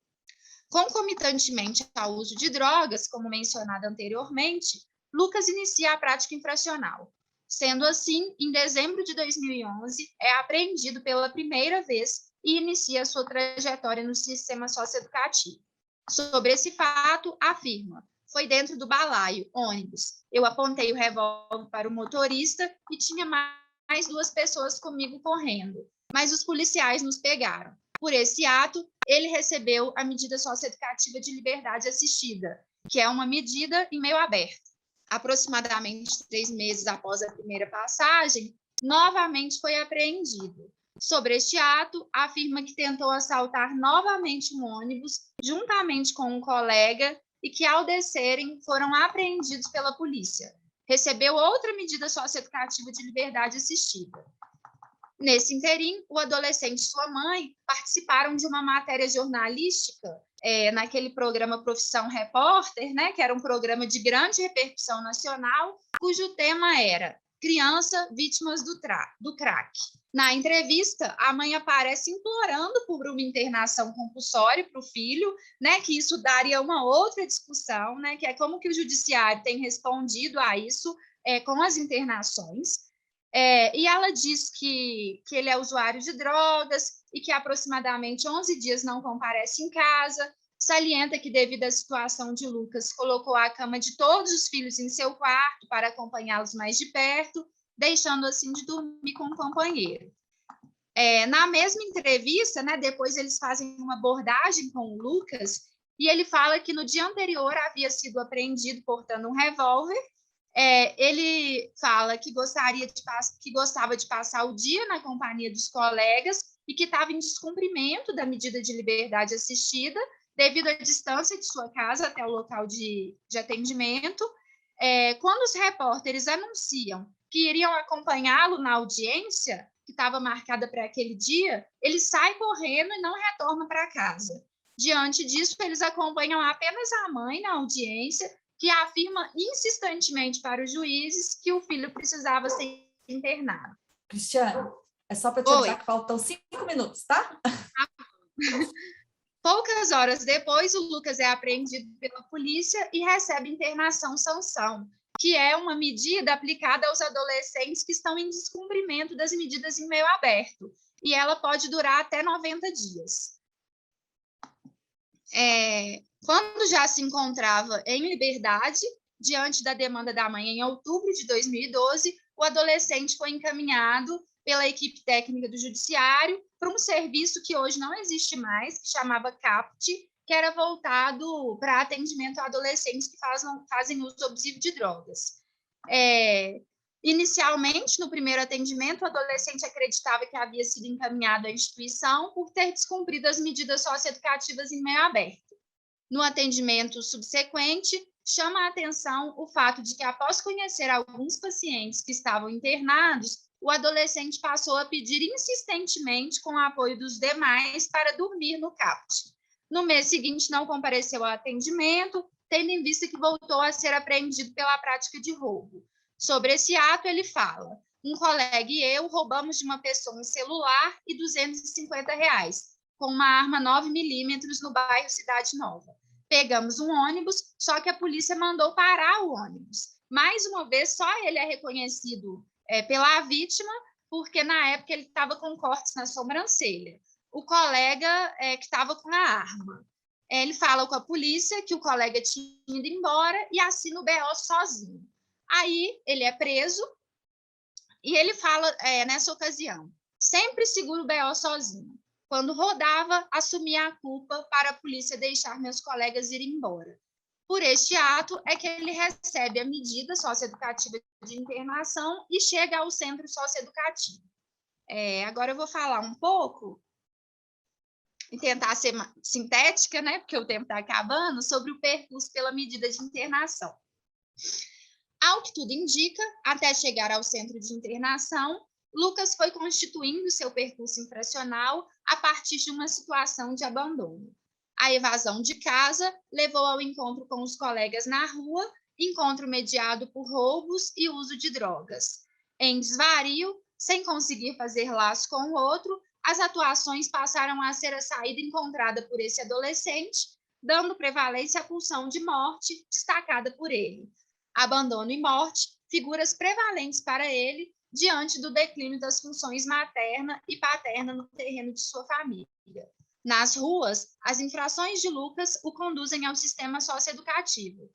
Concomitantemente ao uso de drogas, como mencionado anteriormente, Lucas inicia a prática infracional. Sendo assim, em dezembro de 2011, é apreendido pela primeira vez e inicia sua trajetória no sistema socioeducativo. Sobre esse fato, afirma: foi dentro do balaio, ônibus. Eu apontei o revólver para o motorista e tinha mais 2 pessoas comigo correndo, mas os policiais nos pegaram. Por esse ato, ele recebeu a medida socioeducativa de liberdade assistida, que é uma medida em meio aberto. Aproximadamente 3 meses após a primeira passagem, novamente foi apreendido. Sobre este ato, afirma que tentou assaltar novamente um ônibus, juntamente com um colega, e que, ao descerem, foram apreendidos pela polícia. Recebeu outra medida socioeducativa de liberdade assistida. Nesse interim, o adolescente e sua mãe participaram de uma matéria jornalística naquele programa Profissão Repórter, né, que era um programa de grande repercussão nacional, cujo tema era Criança Vítimas do Crack. Na entrevista, a mãe aparece implorando por uma internação compulsória para o filho, né, que isso daria uma outra discussão, né, que é como que o judiciário tem respondido a isso com as internações. E ela diz que ele é usuário de drogas e que aproximadamente 11 dias não comparece em casa. Salienta que, devido à situação de Lucas, colocou a cama de todos os filhos em seu quarto para acompanhá-los mais de perto, deixando assim de dormir com um companheiro. Na mesma entrevista, né, depois eles fazem uma abordagem com o Lucas e ele fala que no dia anterior havia sido apreendido portando um revólver. Ele fala que gostava de passar o dia na companhia dos colegas e que estava em descumprimento da medida de liberdade assistida devido à distância de sua casa até o local de atendimento. Quando os repórteres anunciam que iriam acompanhá-lo na audiência, que estava marcada para aquele dia, ele sai correndo e não retorna para casa. Diante disso, eles acompanham apenas a mãe na audiência, que afirma insistentemente para os juízes que o filho precisava ser internado. Cristiane, É só para te avisar que faltam 5 minutos, tá? Poucas horas depois, o Lucas é apreendido pela polícia e recebe internação sanção, que é uma medida aplicada aos adolescentes que estão em descumprimento das medidas em meio aberto, e ela pode durar até 90 dias. Quando já se encontrava em liberdade, diante da demanda da mãe em outubro de 2012, o adolescente foi encaminhado pela equipe técnica do Judiciário para um serviço que hoje não existe mais, que chamava CAPT, que era voltado para atendimento a adolescentes que fazem uso abusivo de drogas. Inicialmente, no primeiro atendimento, o adolescente acreditava que havia sido encaminhado à instituição por ter descumprido as medidas socioeducativas em meio aberto. No atendimento subsequente, chama a atenção o fato de que, após conhecer alguns pacientes que estavam internados, o adolescente passou a pedir insistentemente, com o apoio dos demais, para dormir no CAPT. No mês seguinte, não compareceu ao atendimento, tendo em vista que voltou a ser apreendido pela prática de roubo. Sobre esse ato, ele fala: um colega e eu roubamos de uma pessoa um celular e R$250, com uma arma 9mm no bairro Cidade Nova. Pegamos um ônibus, só que a polícia mandou parar o ônibus. Mais uma vez, só ele é reconhecido pela vítima, porque na época ele estava com cortes na sobrancelha. O colega que estava com a arma. Ele fala com a polícia que o colega tinha ido embora e assina o BO sozinho. Aí ele é preso e ele fala, nessa ocasião, sempre seguro o BO sozinho. Quando rodava, assumia a culpa para a polícia deixar meus colegas ir embora. Por este ato é que ele recebe a medida socioeducativa de internação e chega ao centro socioeducativo. Agora eu vou falar um pouco e tentar ser sintética, né, porque o tempo está acabando, sobre o percurso pela medida de internação. Ao que tudo indica, até chegar ao centro de internação, Lucas foi constituindo seu percurso infracional a partir de uma situação de abandono. A evasão de casa levou ao encontro com os colegas na rua, encontro mediado por roubos e uso de drogas. Em desvario, sem conseguir fazer laço com o outro, as atuações passaram a ser a saída encontrada por esse adolescente, dando prevalência à pulsão de morte destacada por ele. Abandono e morte, figuras prevalentes para ele, diante do declínio das funções materna e paterna no terreno de sua família. Nas ruas, as infrações de Lucas o conduzem ao sistema socioeducativo.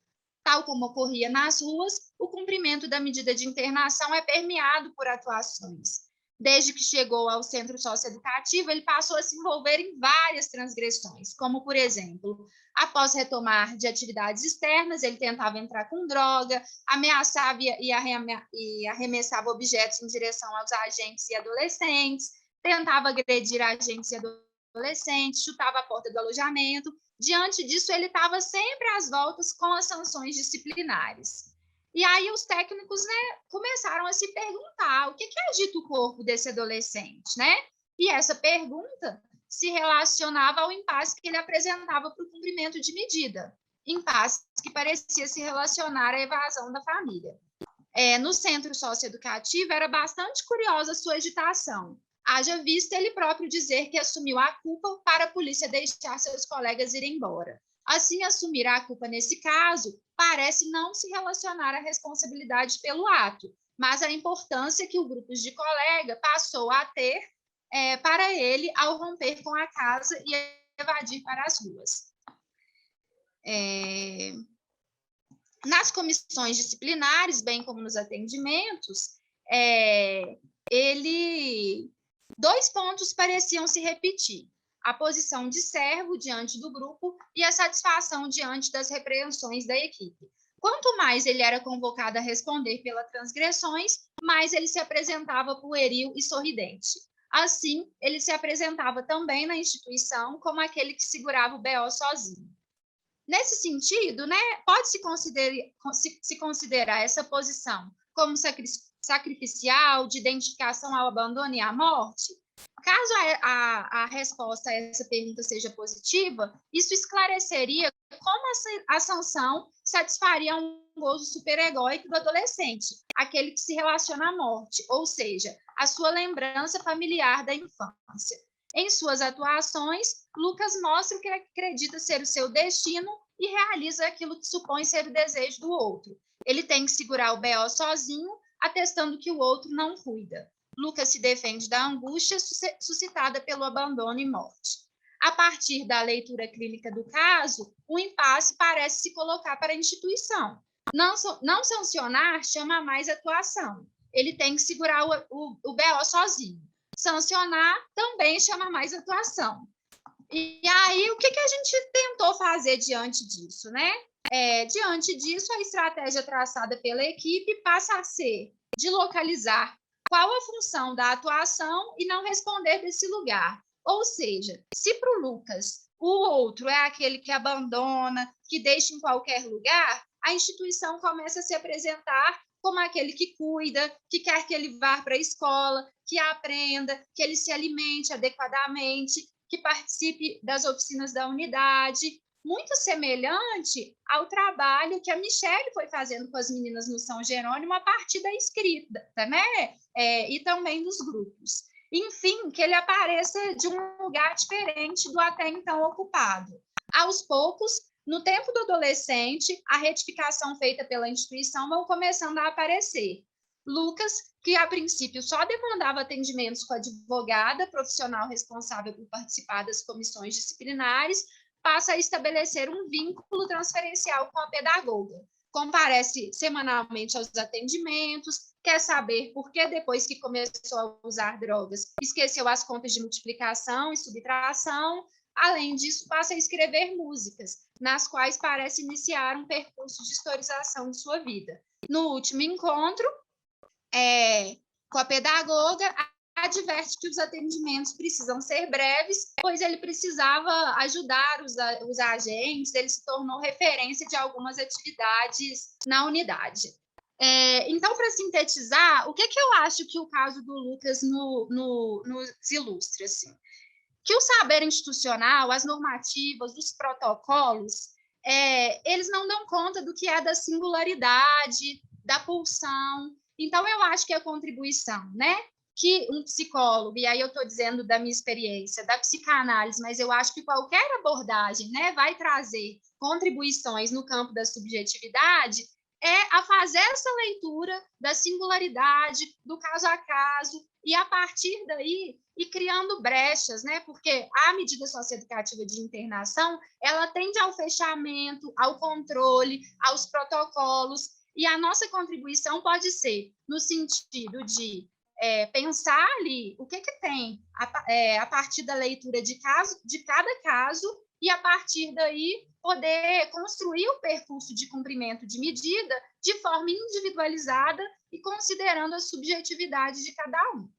Tal como ocorria nas ruas, o cumprimento da medida de internação é permeado por atuações. Desde que chegou ao centro socioeducativo, ele passou a se envolver em várias transgressões, como, por exemplo, após retomar de atividades externas, ele tentava entrar com droga, ameaçava e arremessava objetos em direção aos agentes e adolescentes, tentava agredir agentes e adolescentes, chutava a porta do alojamento. Diante disso, ele estava sempre às voltas com as sanções disciplinares. E aí os técnicos, começaram a se perguntar o que agita o corpo desse adolescente, né? E essa pergunta se relacionava ao impasse que ele apresentava para o cumprimento de medida, impasse que parecia se relacionar à evasão da família. No centro socioeducativo, era bastante curiosa a sua agitação. Haja visto ele próprio dizer que assumiu a culpa para a polícia deixar seus colegas irem embora. Assim, assumir a culpa nesse caso parece não se relacionar à responsabilidade pelo ato, mas à importância que o grupo de colega passou a ter para ele ao romper com a casa e evadir para as ruas. Nas comissões disciplinares, bem como nos atendimentos, dois pontos pareciam se repetir: a posição de servo diante do grupo e a satisfação diante das repreensões da equipe. Quanto mais ele era convocado a responder pelas transgressões, mais ele se apresentava pueril e sorridente. Assim, ele se apresentava também na instituição como aquele que segurava o BO sozinho. Nesse sentido, pode-se considerar essa posição como sacrificial, de identificação ao abandono e à morte? Caso a resposta a essa pergunta seja positiva, isso esclareceria como a sanção satisfaria um gozo superegóico do adolescente, aquele que se relaciona à morte, ou seja, a sua lembrança familiar da infância. Em suas atuações, Lucas mostra o que acredita ser o seu destino e realiza aquilo que supõe ser o desejo do outro. Ele tem que segurar o BO sozinho, atestando que o outro não cuida. Lucas se defende da angústia suscitada pelo abandono e morte. A partir da leitura clínica do caso, o impasse parece se colocar para a instituição. Não sancionar chama mais atuação. Ele tem que segurar o BO sozinho. Sancionar também chama mais atuação. E aí, o que a gente tentou fazer diante disso, né? Diante disso, a estratégia traçada pela equipe passa a ser de localizar qual a função da atuação e não responder desse lugar. Ou seja, se para o Lucas o outro é aquele que abandona, que deixa em qualquer lugar, a instituição começa a se apresentar como aquele que cuida, que quer que ele vá para a escola, que aprenda, que ele se alimente adequadamente, que participe das oficinas da unidade, muito semelhante ao trabalho que a Michelle foi fazendo com as meninas no São Jerônimo a partir da escrita, né? E também dos grupos. Enfim, que ele apareça de um lugar diferente do até então ocupado. Aos poucos, no tempo do adolescente, a retificação feita pela instituição vão começando a aparecer. Lucas, que a princípio só demandava atendimentos com a advogada, profissional responsável por participar das comissões disciplinares, passa a estabelecer um vínculo transferencial com a pedagoga. Comparece semanalmente aos atendimentos, quer saber por que depois que começou a usar drogas, esqueceu as contas de multiplicação e subtração. Além disso, passa a escrever músicas, nas quais parece iniciar um percurso de historização de sua vida. No último encontro, com a pedagoga, adverte que os atendimentos precisam ser breves, pois ele precisava ajudar os agentes, ele se tornou referência de algumas atividades na unidade. Então, para sintetizar, o que eu acho que o caso do Lucas nos ilustra? Assim? Que o saber institucional, as normativas, os protocolos, eles não dão conta do que é da singularidade, da pulsão. Então, eu acho que a contribuição, né, que um psicólogo, e aí eu estou dizendo da minha experiência, da psicanálise, mas eu acho que qualquer abordagem, né, vai trazer contribuições no campo da subjetividade, a fazer essa leitura da singularidade, do caso a caso, e a partir daí ir criando brechas, né? Porque a medida socioeducativa de internação, ela tende ao fechamento, ao controle, aos protocolos, e a nossa contribuição pode ser no sentido de pensar ali o que tem a partir da leitura de cada caso, e a partir daí poder construir o percurso de cumprimento de medida de forma individualizada e considerando a subjetividade de cada um.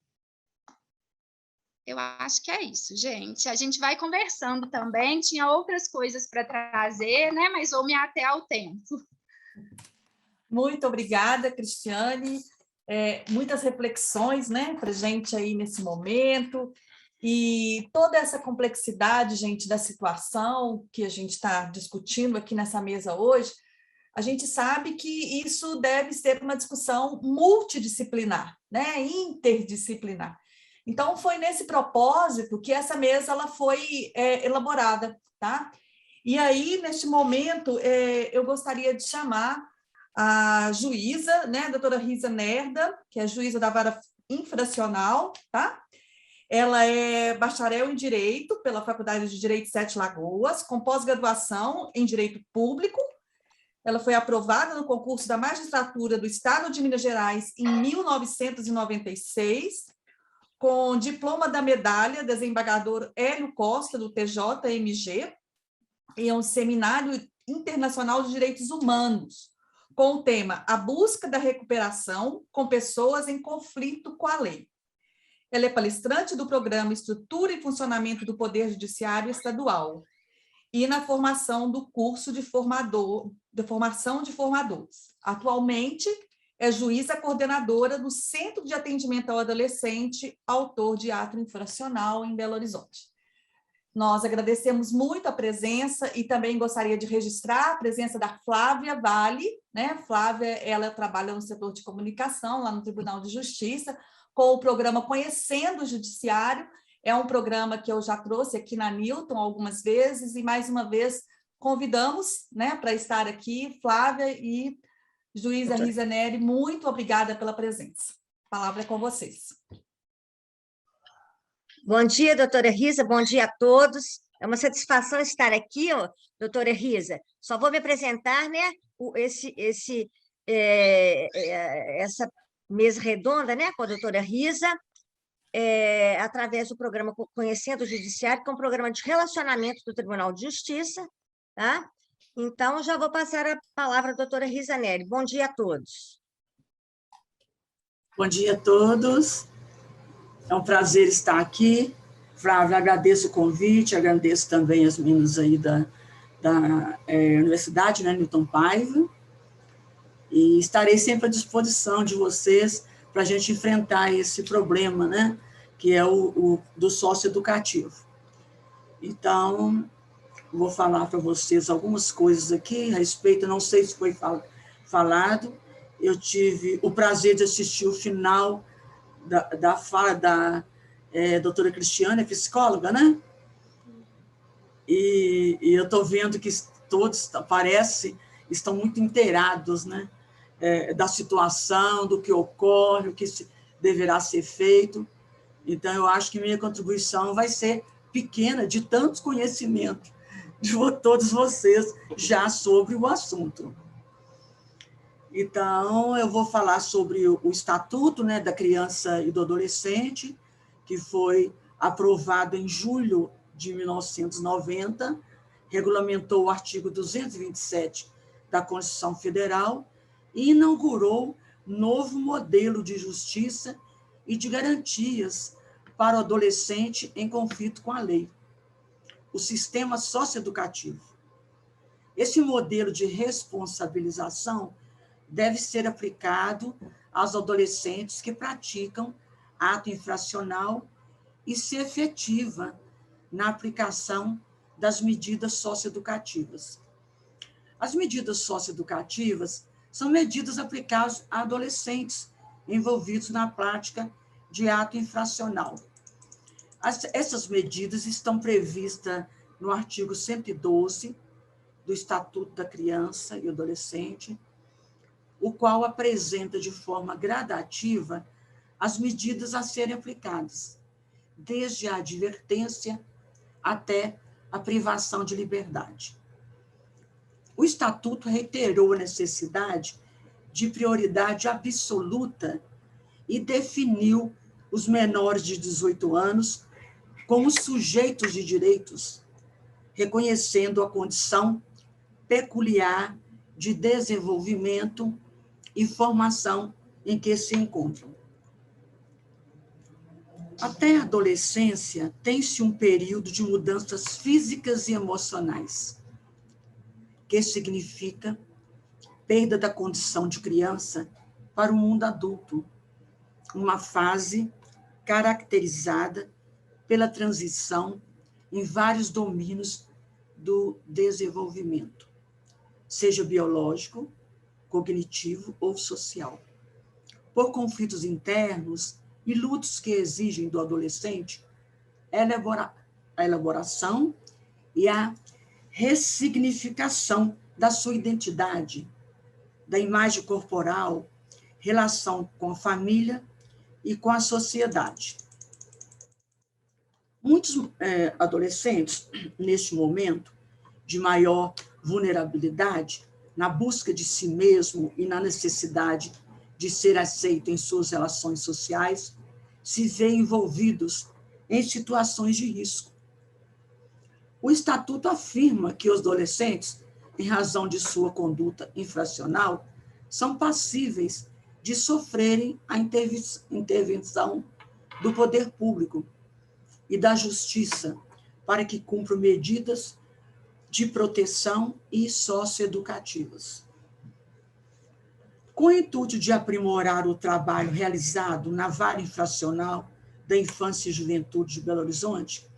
Eu acho que é isso, gente. A gente vai conversando também, tinha outras coisas para trazer, né? Mas vou me ater ao tempo. Muito obrigada, Cristiane. Muitas reflexões, né, para a gente aí nesse momento. E toda essa complexidade, gente, da situação que a gente está discutindo aqui nessa mesa hoje, a gente sabe que isso deve ser uma discussão multidisciplinar, né, interdisciplinar. Então, foi nesse propósito que essa mesa ela foi elaborada, tá? E aí, neste momento, eu gostaria de chamar a juíza, né, a doutora Risa Nerda, que é juíza da Vara Infracional, tá? Ela é bacharel em Direito pela Faculdade de Direito de Sete Lagoas, com pós-graduação em Direito Público. Ela foi aprovada no concurso da Magistratura do Estado de Minas Gerais em 1996, com diploma da medalha desembargador Hélio Costa, do TJMG, em um seminário internacional de direitos humanos, com o tema A Busca da Recuperação com Pessoas em Conflito com a Lei. Ela é palestrante do programa Estrutura e Funcionamento do Poder Judiciário Estadual e na formação do curso de formação de formadores. Atualmente, é juíza coordenadora do Centro de Atendimento ao Adolescente, autor de ato infracional em Belo Horizonte. Nós agradecemos muito a presença e também gostaria de registrar a presença da Flávia Vale, né? Flávia, ela trabalha no setor de comunicação, lá no Tribunal de Justiça, com o programa Conhecendo o Judiciário. É um programa que eu já trouxe aqui na Newton algumas vezes e, mais uma vez, convidamos, né, para estar aqui, Flávia e juíza Risa Neri, muito obrigada pela presença. A palavra é com vocês. Bom dia, doutora Risa, bom dia a todos. É uma satisfação estar aqui, ó, doutora Risa. Só vou me apresentar, né? Essa mesa redonda, né, com a doutora Risa, através do programa Conhecendo o Judiciário, que é um programa de relacionamento do Tribunal de Justiça, tá? Então, já vou passar a palavra à doutora Risa Neri. Bom dia a todos. Bom dia a todos. É um prazer estar aqui. Flávia, agradeço o convite, agradeço também as meninas aí da Universidade, né, Newton Paiva, e estarei sempre à disposição de vocês para a gente enfrentar esse problema, né, que é o do socioeducativo. Então, vou falar para vocês algumas coisas aqui a respeito, não sei se foi falado, eu tive o prazer de assistir o final da fala da doutora Cristiane, psicóloga, né? E eu estou vendo que todos, parece, estão muito inteirados, né? Da situação, do que ocorre, o que deverá ser feito. Então, eu acho que minha contribuição vai ser pequena, de tantos conhecimentos de todos vocês já sobre o assunto. Então, eu vou falar sobre o Estatuto, né, da Criança e do Adolescente, que foi aprovado em julho de 1990, regulamentou o artigo 227 da Constituição Federal e inaugurou novo modelo de justiça e de garantias para o adolescente em conflito com a lei, o sistema socioeducativo. Esse modelo de responsabilização deve ser aplicado aos adolescentes que praticam ato infracional e ser efetiva na aplicação das medidas socioeducativas. As medidas socioeducativas são medidas aplicadas a adolescentes envolvidos na prática de ato infracional. Essas medidas estão previstas no artigo 112 do Estatuto da Criança e Adolescente, o qual apresenta de forma gradativa as medidas a serem aplicadas, desde a advertência até a privação de liberdade. O Estatuto reiterou a necessidade de prioridade absoluta e definiu os menores de 18 anos como sujeitos de direitos, reconhecendo a condição peculiar de desenvolvimento e formação em que se encontram. Até a adolescência, tem-se um período de mudanças físicas e emocionais, que significa perda da condição de criança para o mundo adulto, uma fase caracterizada pela transição em vários domínios do desenvolvimento, seja biológico, cognitivo ou social, por conflitos internos e lutos que exigem do adolescente a elaboração e a ressignificação da sua identidade, da imagem corporal, relação com a família e com a sociedade. Muitos adolescentes, neste momento de maior vulnerabilidade, na busca de si mesmo e na necessidade de ser aceito em suas relações sociais, se veem envolvidos em situações de risco. O Estatuto afirma que os adolescentes, em razão de sua conduta infracional, são passíveis de sofrerem a intervenção do poder público e da justiça para que cumpram medidas de proteção e socioeducativas. Com o intuito de aprimorar o trabalho realizado na vara infracional da infância e juventude de Belo Horizonte,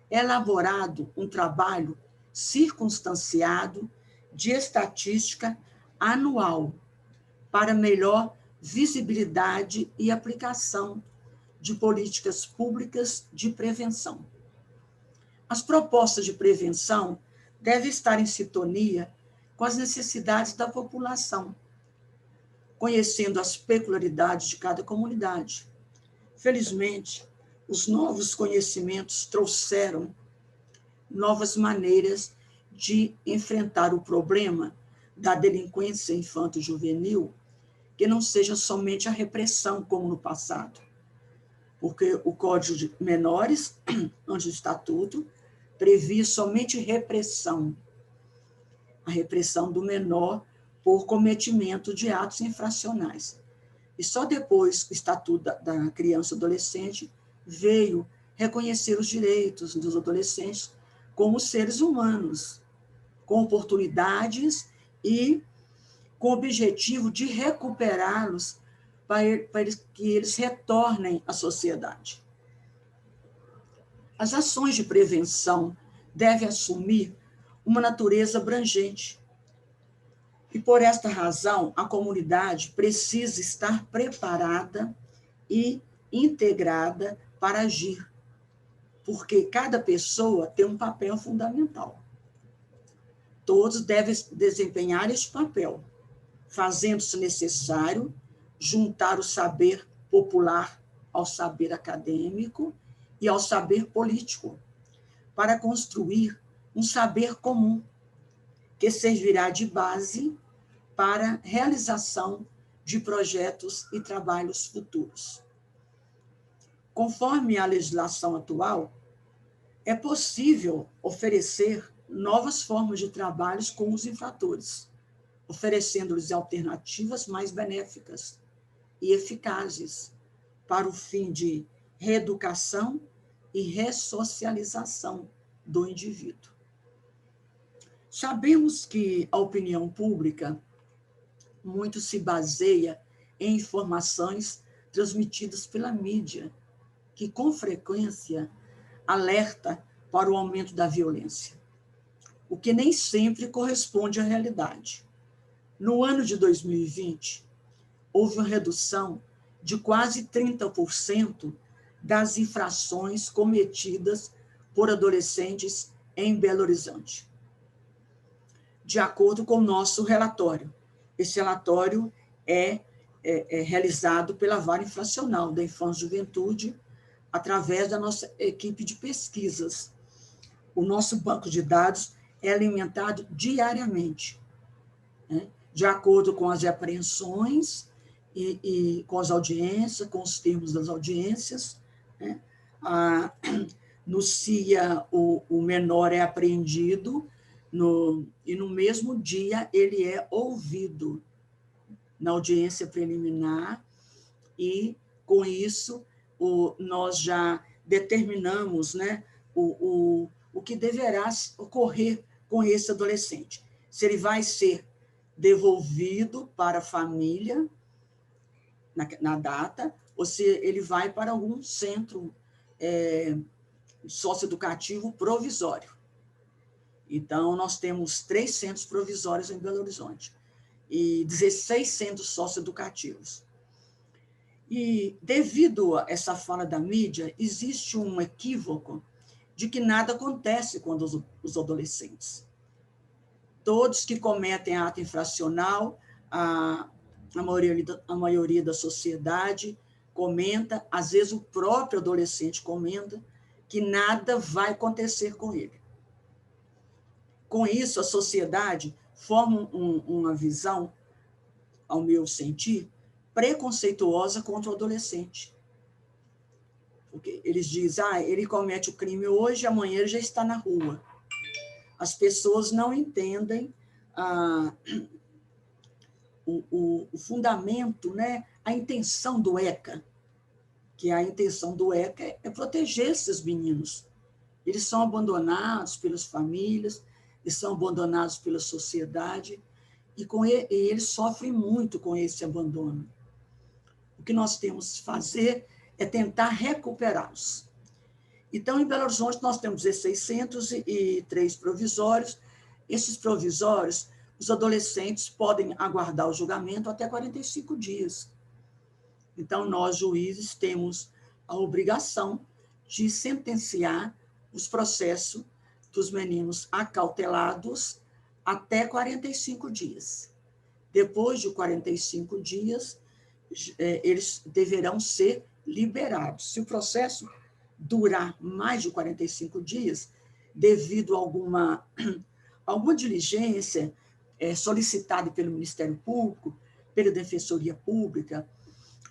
é elaborado um trabalho circunstanciado de estatística anual para melhor visibilidade e aplicação de políticas públicas de prevenção. As propostas de prevenção devem estar em sintonia com as necessidades da população, conhecendo as peculiaridades de cada comunidade. Felizmente, os novos conhecimentos trouxeram novas maneiras de enfrentar o problema da delinquência infanto-juvenil, que não seja somente a repressão, como no passado, porque o Código de Menores, antes do Estatuto, previa somente repressão, a repressão do menor por cometimento de atos infracionais. E só depois o Estatuto da Criança e Adolescente veio reconhecer os direitos dos adolescentes como seres humanos, com oportunidades e com o objetivo de recuperá-los para que eles retornem à sociedade. As ações de prevenção devem assumir uma natureza abrangente. E, por esta razão, a comunidade precisa estar preparada e integrada para agir, porque cada pessoa tem um papel fundamental. Todos devem desempenhar este papel, fazendo-se necessário juntar o saber popular ao saber acadêmico e ao saber político, para construir um saber comum, que servirá de base para a realização de projetos e trabalhos futuros. Conforme a legislação atual, é possível oferecer novas formas de trabalhos com os infratores, oferecendo-lhes alternativas mais benéficas e eficazes para o fim de reeducação e ressocialização do indivíduo. Sabemos que a opinião pública muito se baseia em informações transmitidas pela mídia, que com frequência alerta para o aumento da violência, o que nem sempre corresponde à realidade. No ano de 2020, houve uma redução de quase 30% das infrações cometidas por adolescentes em Belo Horizonte, de acordo com o nosso relatório. Esse relatório é realizado pela Vara Infracional da Infância e Juventude, através da nossa equipe de pesquisas. O nosso banco de dados é alimentado diariamente, né, de acordo com as apreensões e com as audiências, com os termos das audiências, né? No CIA, o menor é apreendido e no mesmo dia ele é ouvido na audiência preliminar e, com isso, nós já determinamos, né, o que deverá ocorrer com esse adolescente. Se ele vai ser devolvido para a família na data, ou se ele vai para algum centro socioeducativo provisório. Então, nós temos 3 centros provisórios em Belo Horizonte e 16 centros socioeducativos. E, devido a essa fala da mídia, existe um equívoco de que nada acontece com os adolescentes. Todos que cometem ato infracional, a maioria da sociedade comenta, às vezes o próprio adolescente comenta, que nada vai acontecer com ele. Com isso, a sociedade forma uma visão, ao meu sentir, preconceituosa contra o adolescente. Porque eles dizem, ele comete o crime hoje, amanhã ele já está na rua. As pessoas não entendem o fundamento, né, a intenção do ECA, que a intenção do ECA é proteger esses meninos. Eles são abandonados pelas famílias, eles são abandonados pela sociedade, eles sofrem muito com esse abandono. O que nós temos que fazer é tentar recuperá-los. Então, em Belo Horizonte, nós temos 1.603 provisórios. Esses provisórios, os adolescentes podem aguardar o julgamento até 45 dias. Então, nós, juízes, temos a obrigação de sentenciar os processos dos meninos acautelados até 45 dias. Depois de 45 dias, eles deverão ser liberados. Se o processo durar mais de 45 dias, devido a alguma diligência solicitada pelo Ministério Público, pela Defensoria Pública,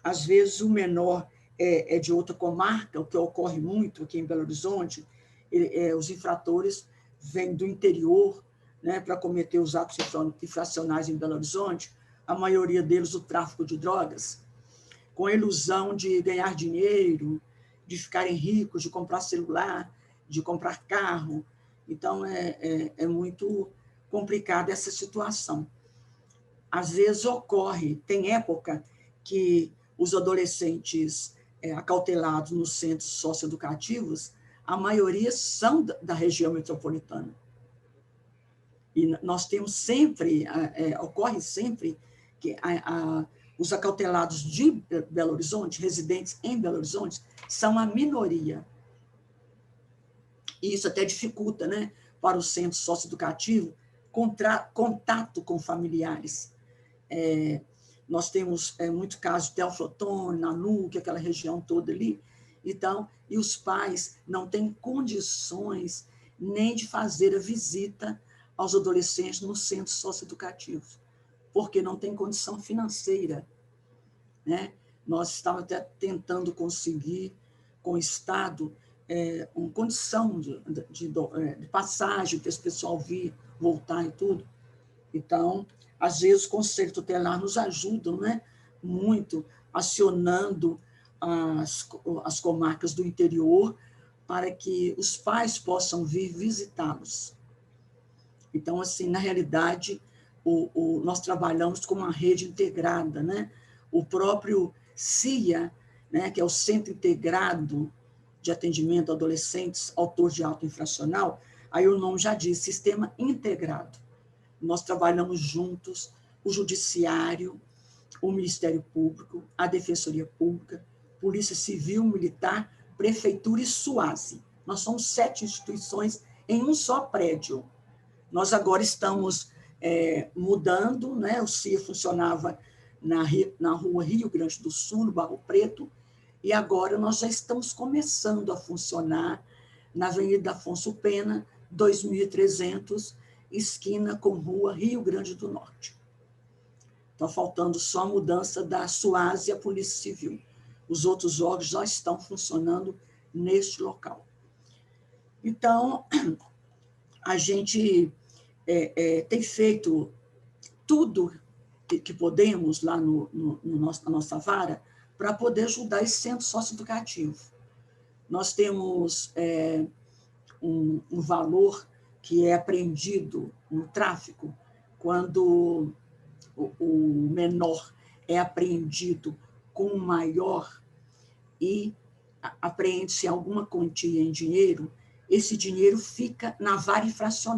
às vezes o menor é de outra comarca, o que ocorre muito aqui em Belo Horizonte, os infratores vêm do interior, né, para cometer os atos infracionais em Belo Horizonte, a maioria deles o tráfico de drogas, com a ilusão de ganhar dinheiro, de ficarem ricos, de comprar celular, de comprar carro. Então, é muito complicada essa situação. Às vezes ocorre, tem época que os adolescentes acautelados nos centros socioeducativos, a maioria são da região metropolitana. E nós temos sempre, ocorre sempre que os acautelados de Belo Horizonte, residentes em Belo Horizonte, são a minoria. E isso até dificulta, né, para o centro socioeducativo contato com familiares. Nós temos muito caso de Teoflotone, Nanuque, aquela região toda ali. Então, e os pais não têm condições nem de fazer a visita aos adolescentes nos centros socioeducativos, porque não tem condição financeira, né? Nós estávamos até tentando conseguir com o Estado uma condição de passagem, para esse pessoal vir, voltar e tudo. Então, às vezes, o Conselho Tutelar nos ajuda, né, muito, acionando as comarcas do interior para que os pais possam vir visitá-los. Então, assim, na realidade, nós trabalhamos com uma rede integrada, né? O próprio CIA, né, que é o Centro Integrado de Atendimento a Adolescentes Autores de Ato Infracional, aí o nome já diz, Sistema Integrado. Nós trabalhamos juntos, o Judiciário, o Ministério Público, a Defensoria Pública, Polícia Civil, Militar, Prefeitura e SUASE. Nós somos 7 instituições em um só prédio. Nós agora estamos mudando, né? O CIA funcionava na rua Rio Grande do Sul, no Barro Preto, e agora nós já estamos começando a funcionar na Avenida Afonso Pena, 2300, esquina com rua Rio Grande do Norte. Está faltando só a mudança da SUASE e a Polícia Civil. Os outros órgãos já estão funcionando neste local. Então, a gente tem feito tudo que podemos lá na nossa vara para poder ajudar esse centro socioeducativo. Nós temos um valor que é apreendido no tráfico quando o menor é apreendido com o maior e apreende-se alguma quantia em dinheiro, esse dinheiro fica na vara infracional.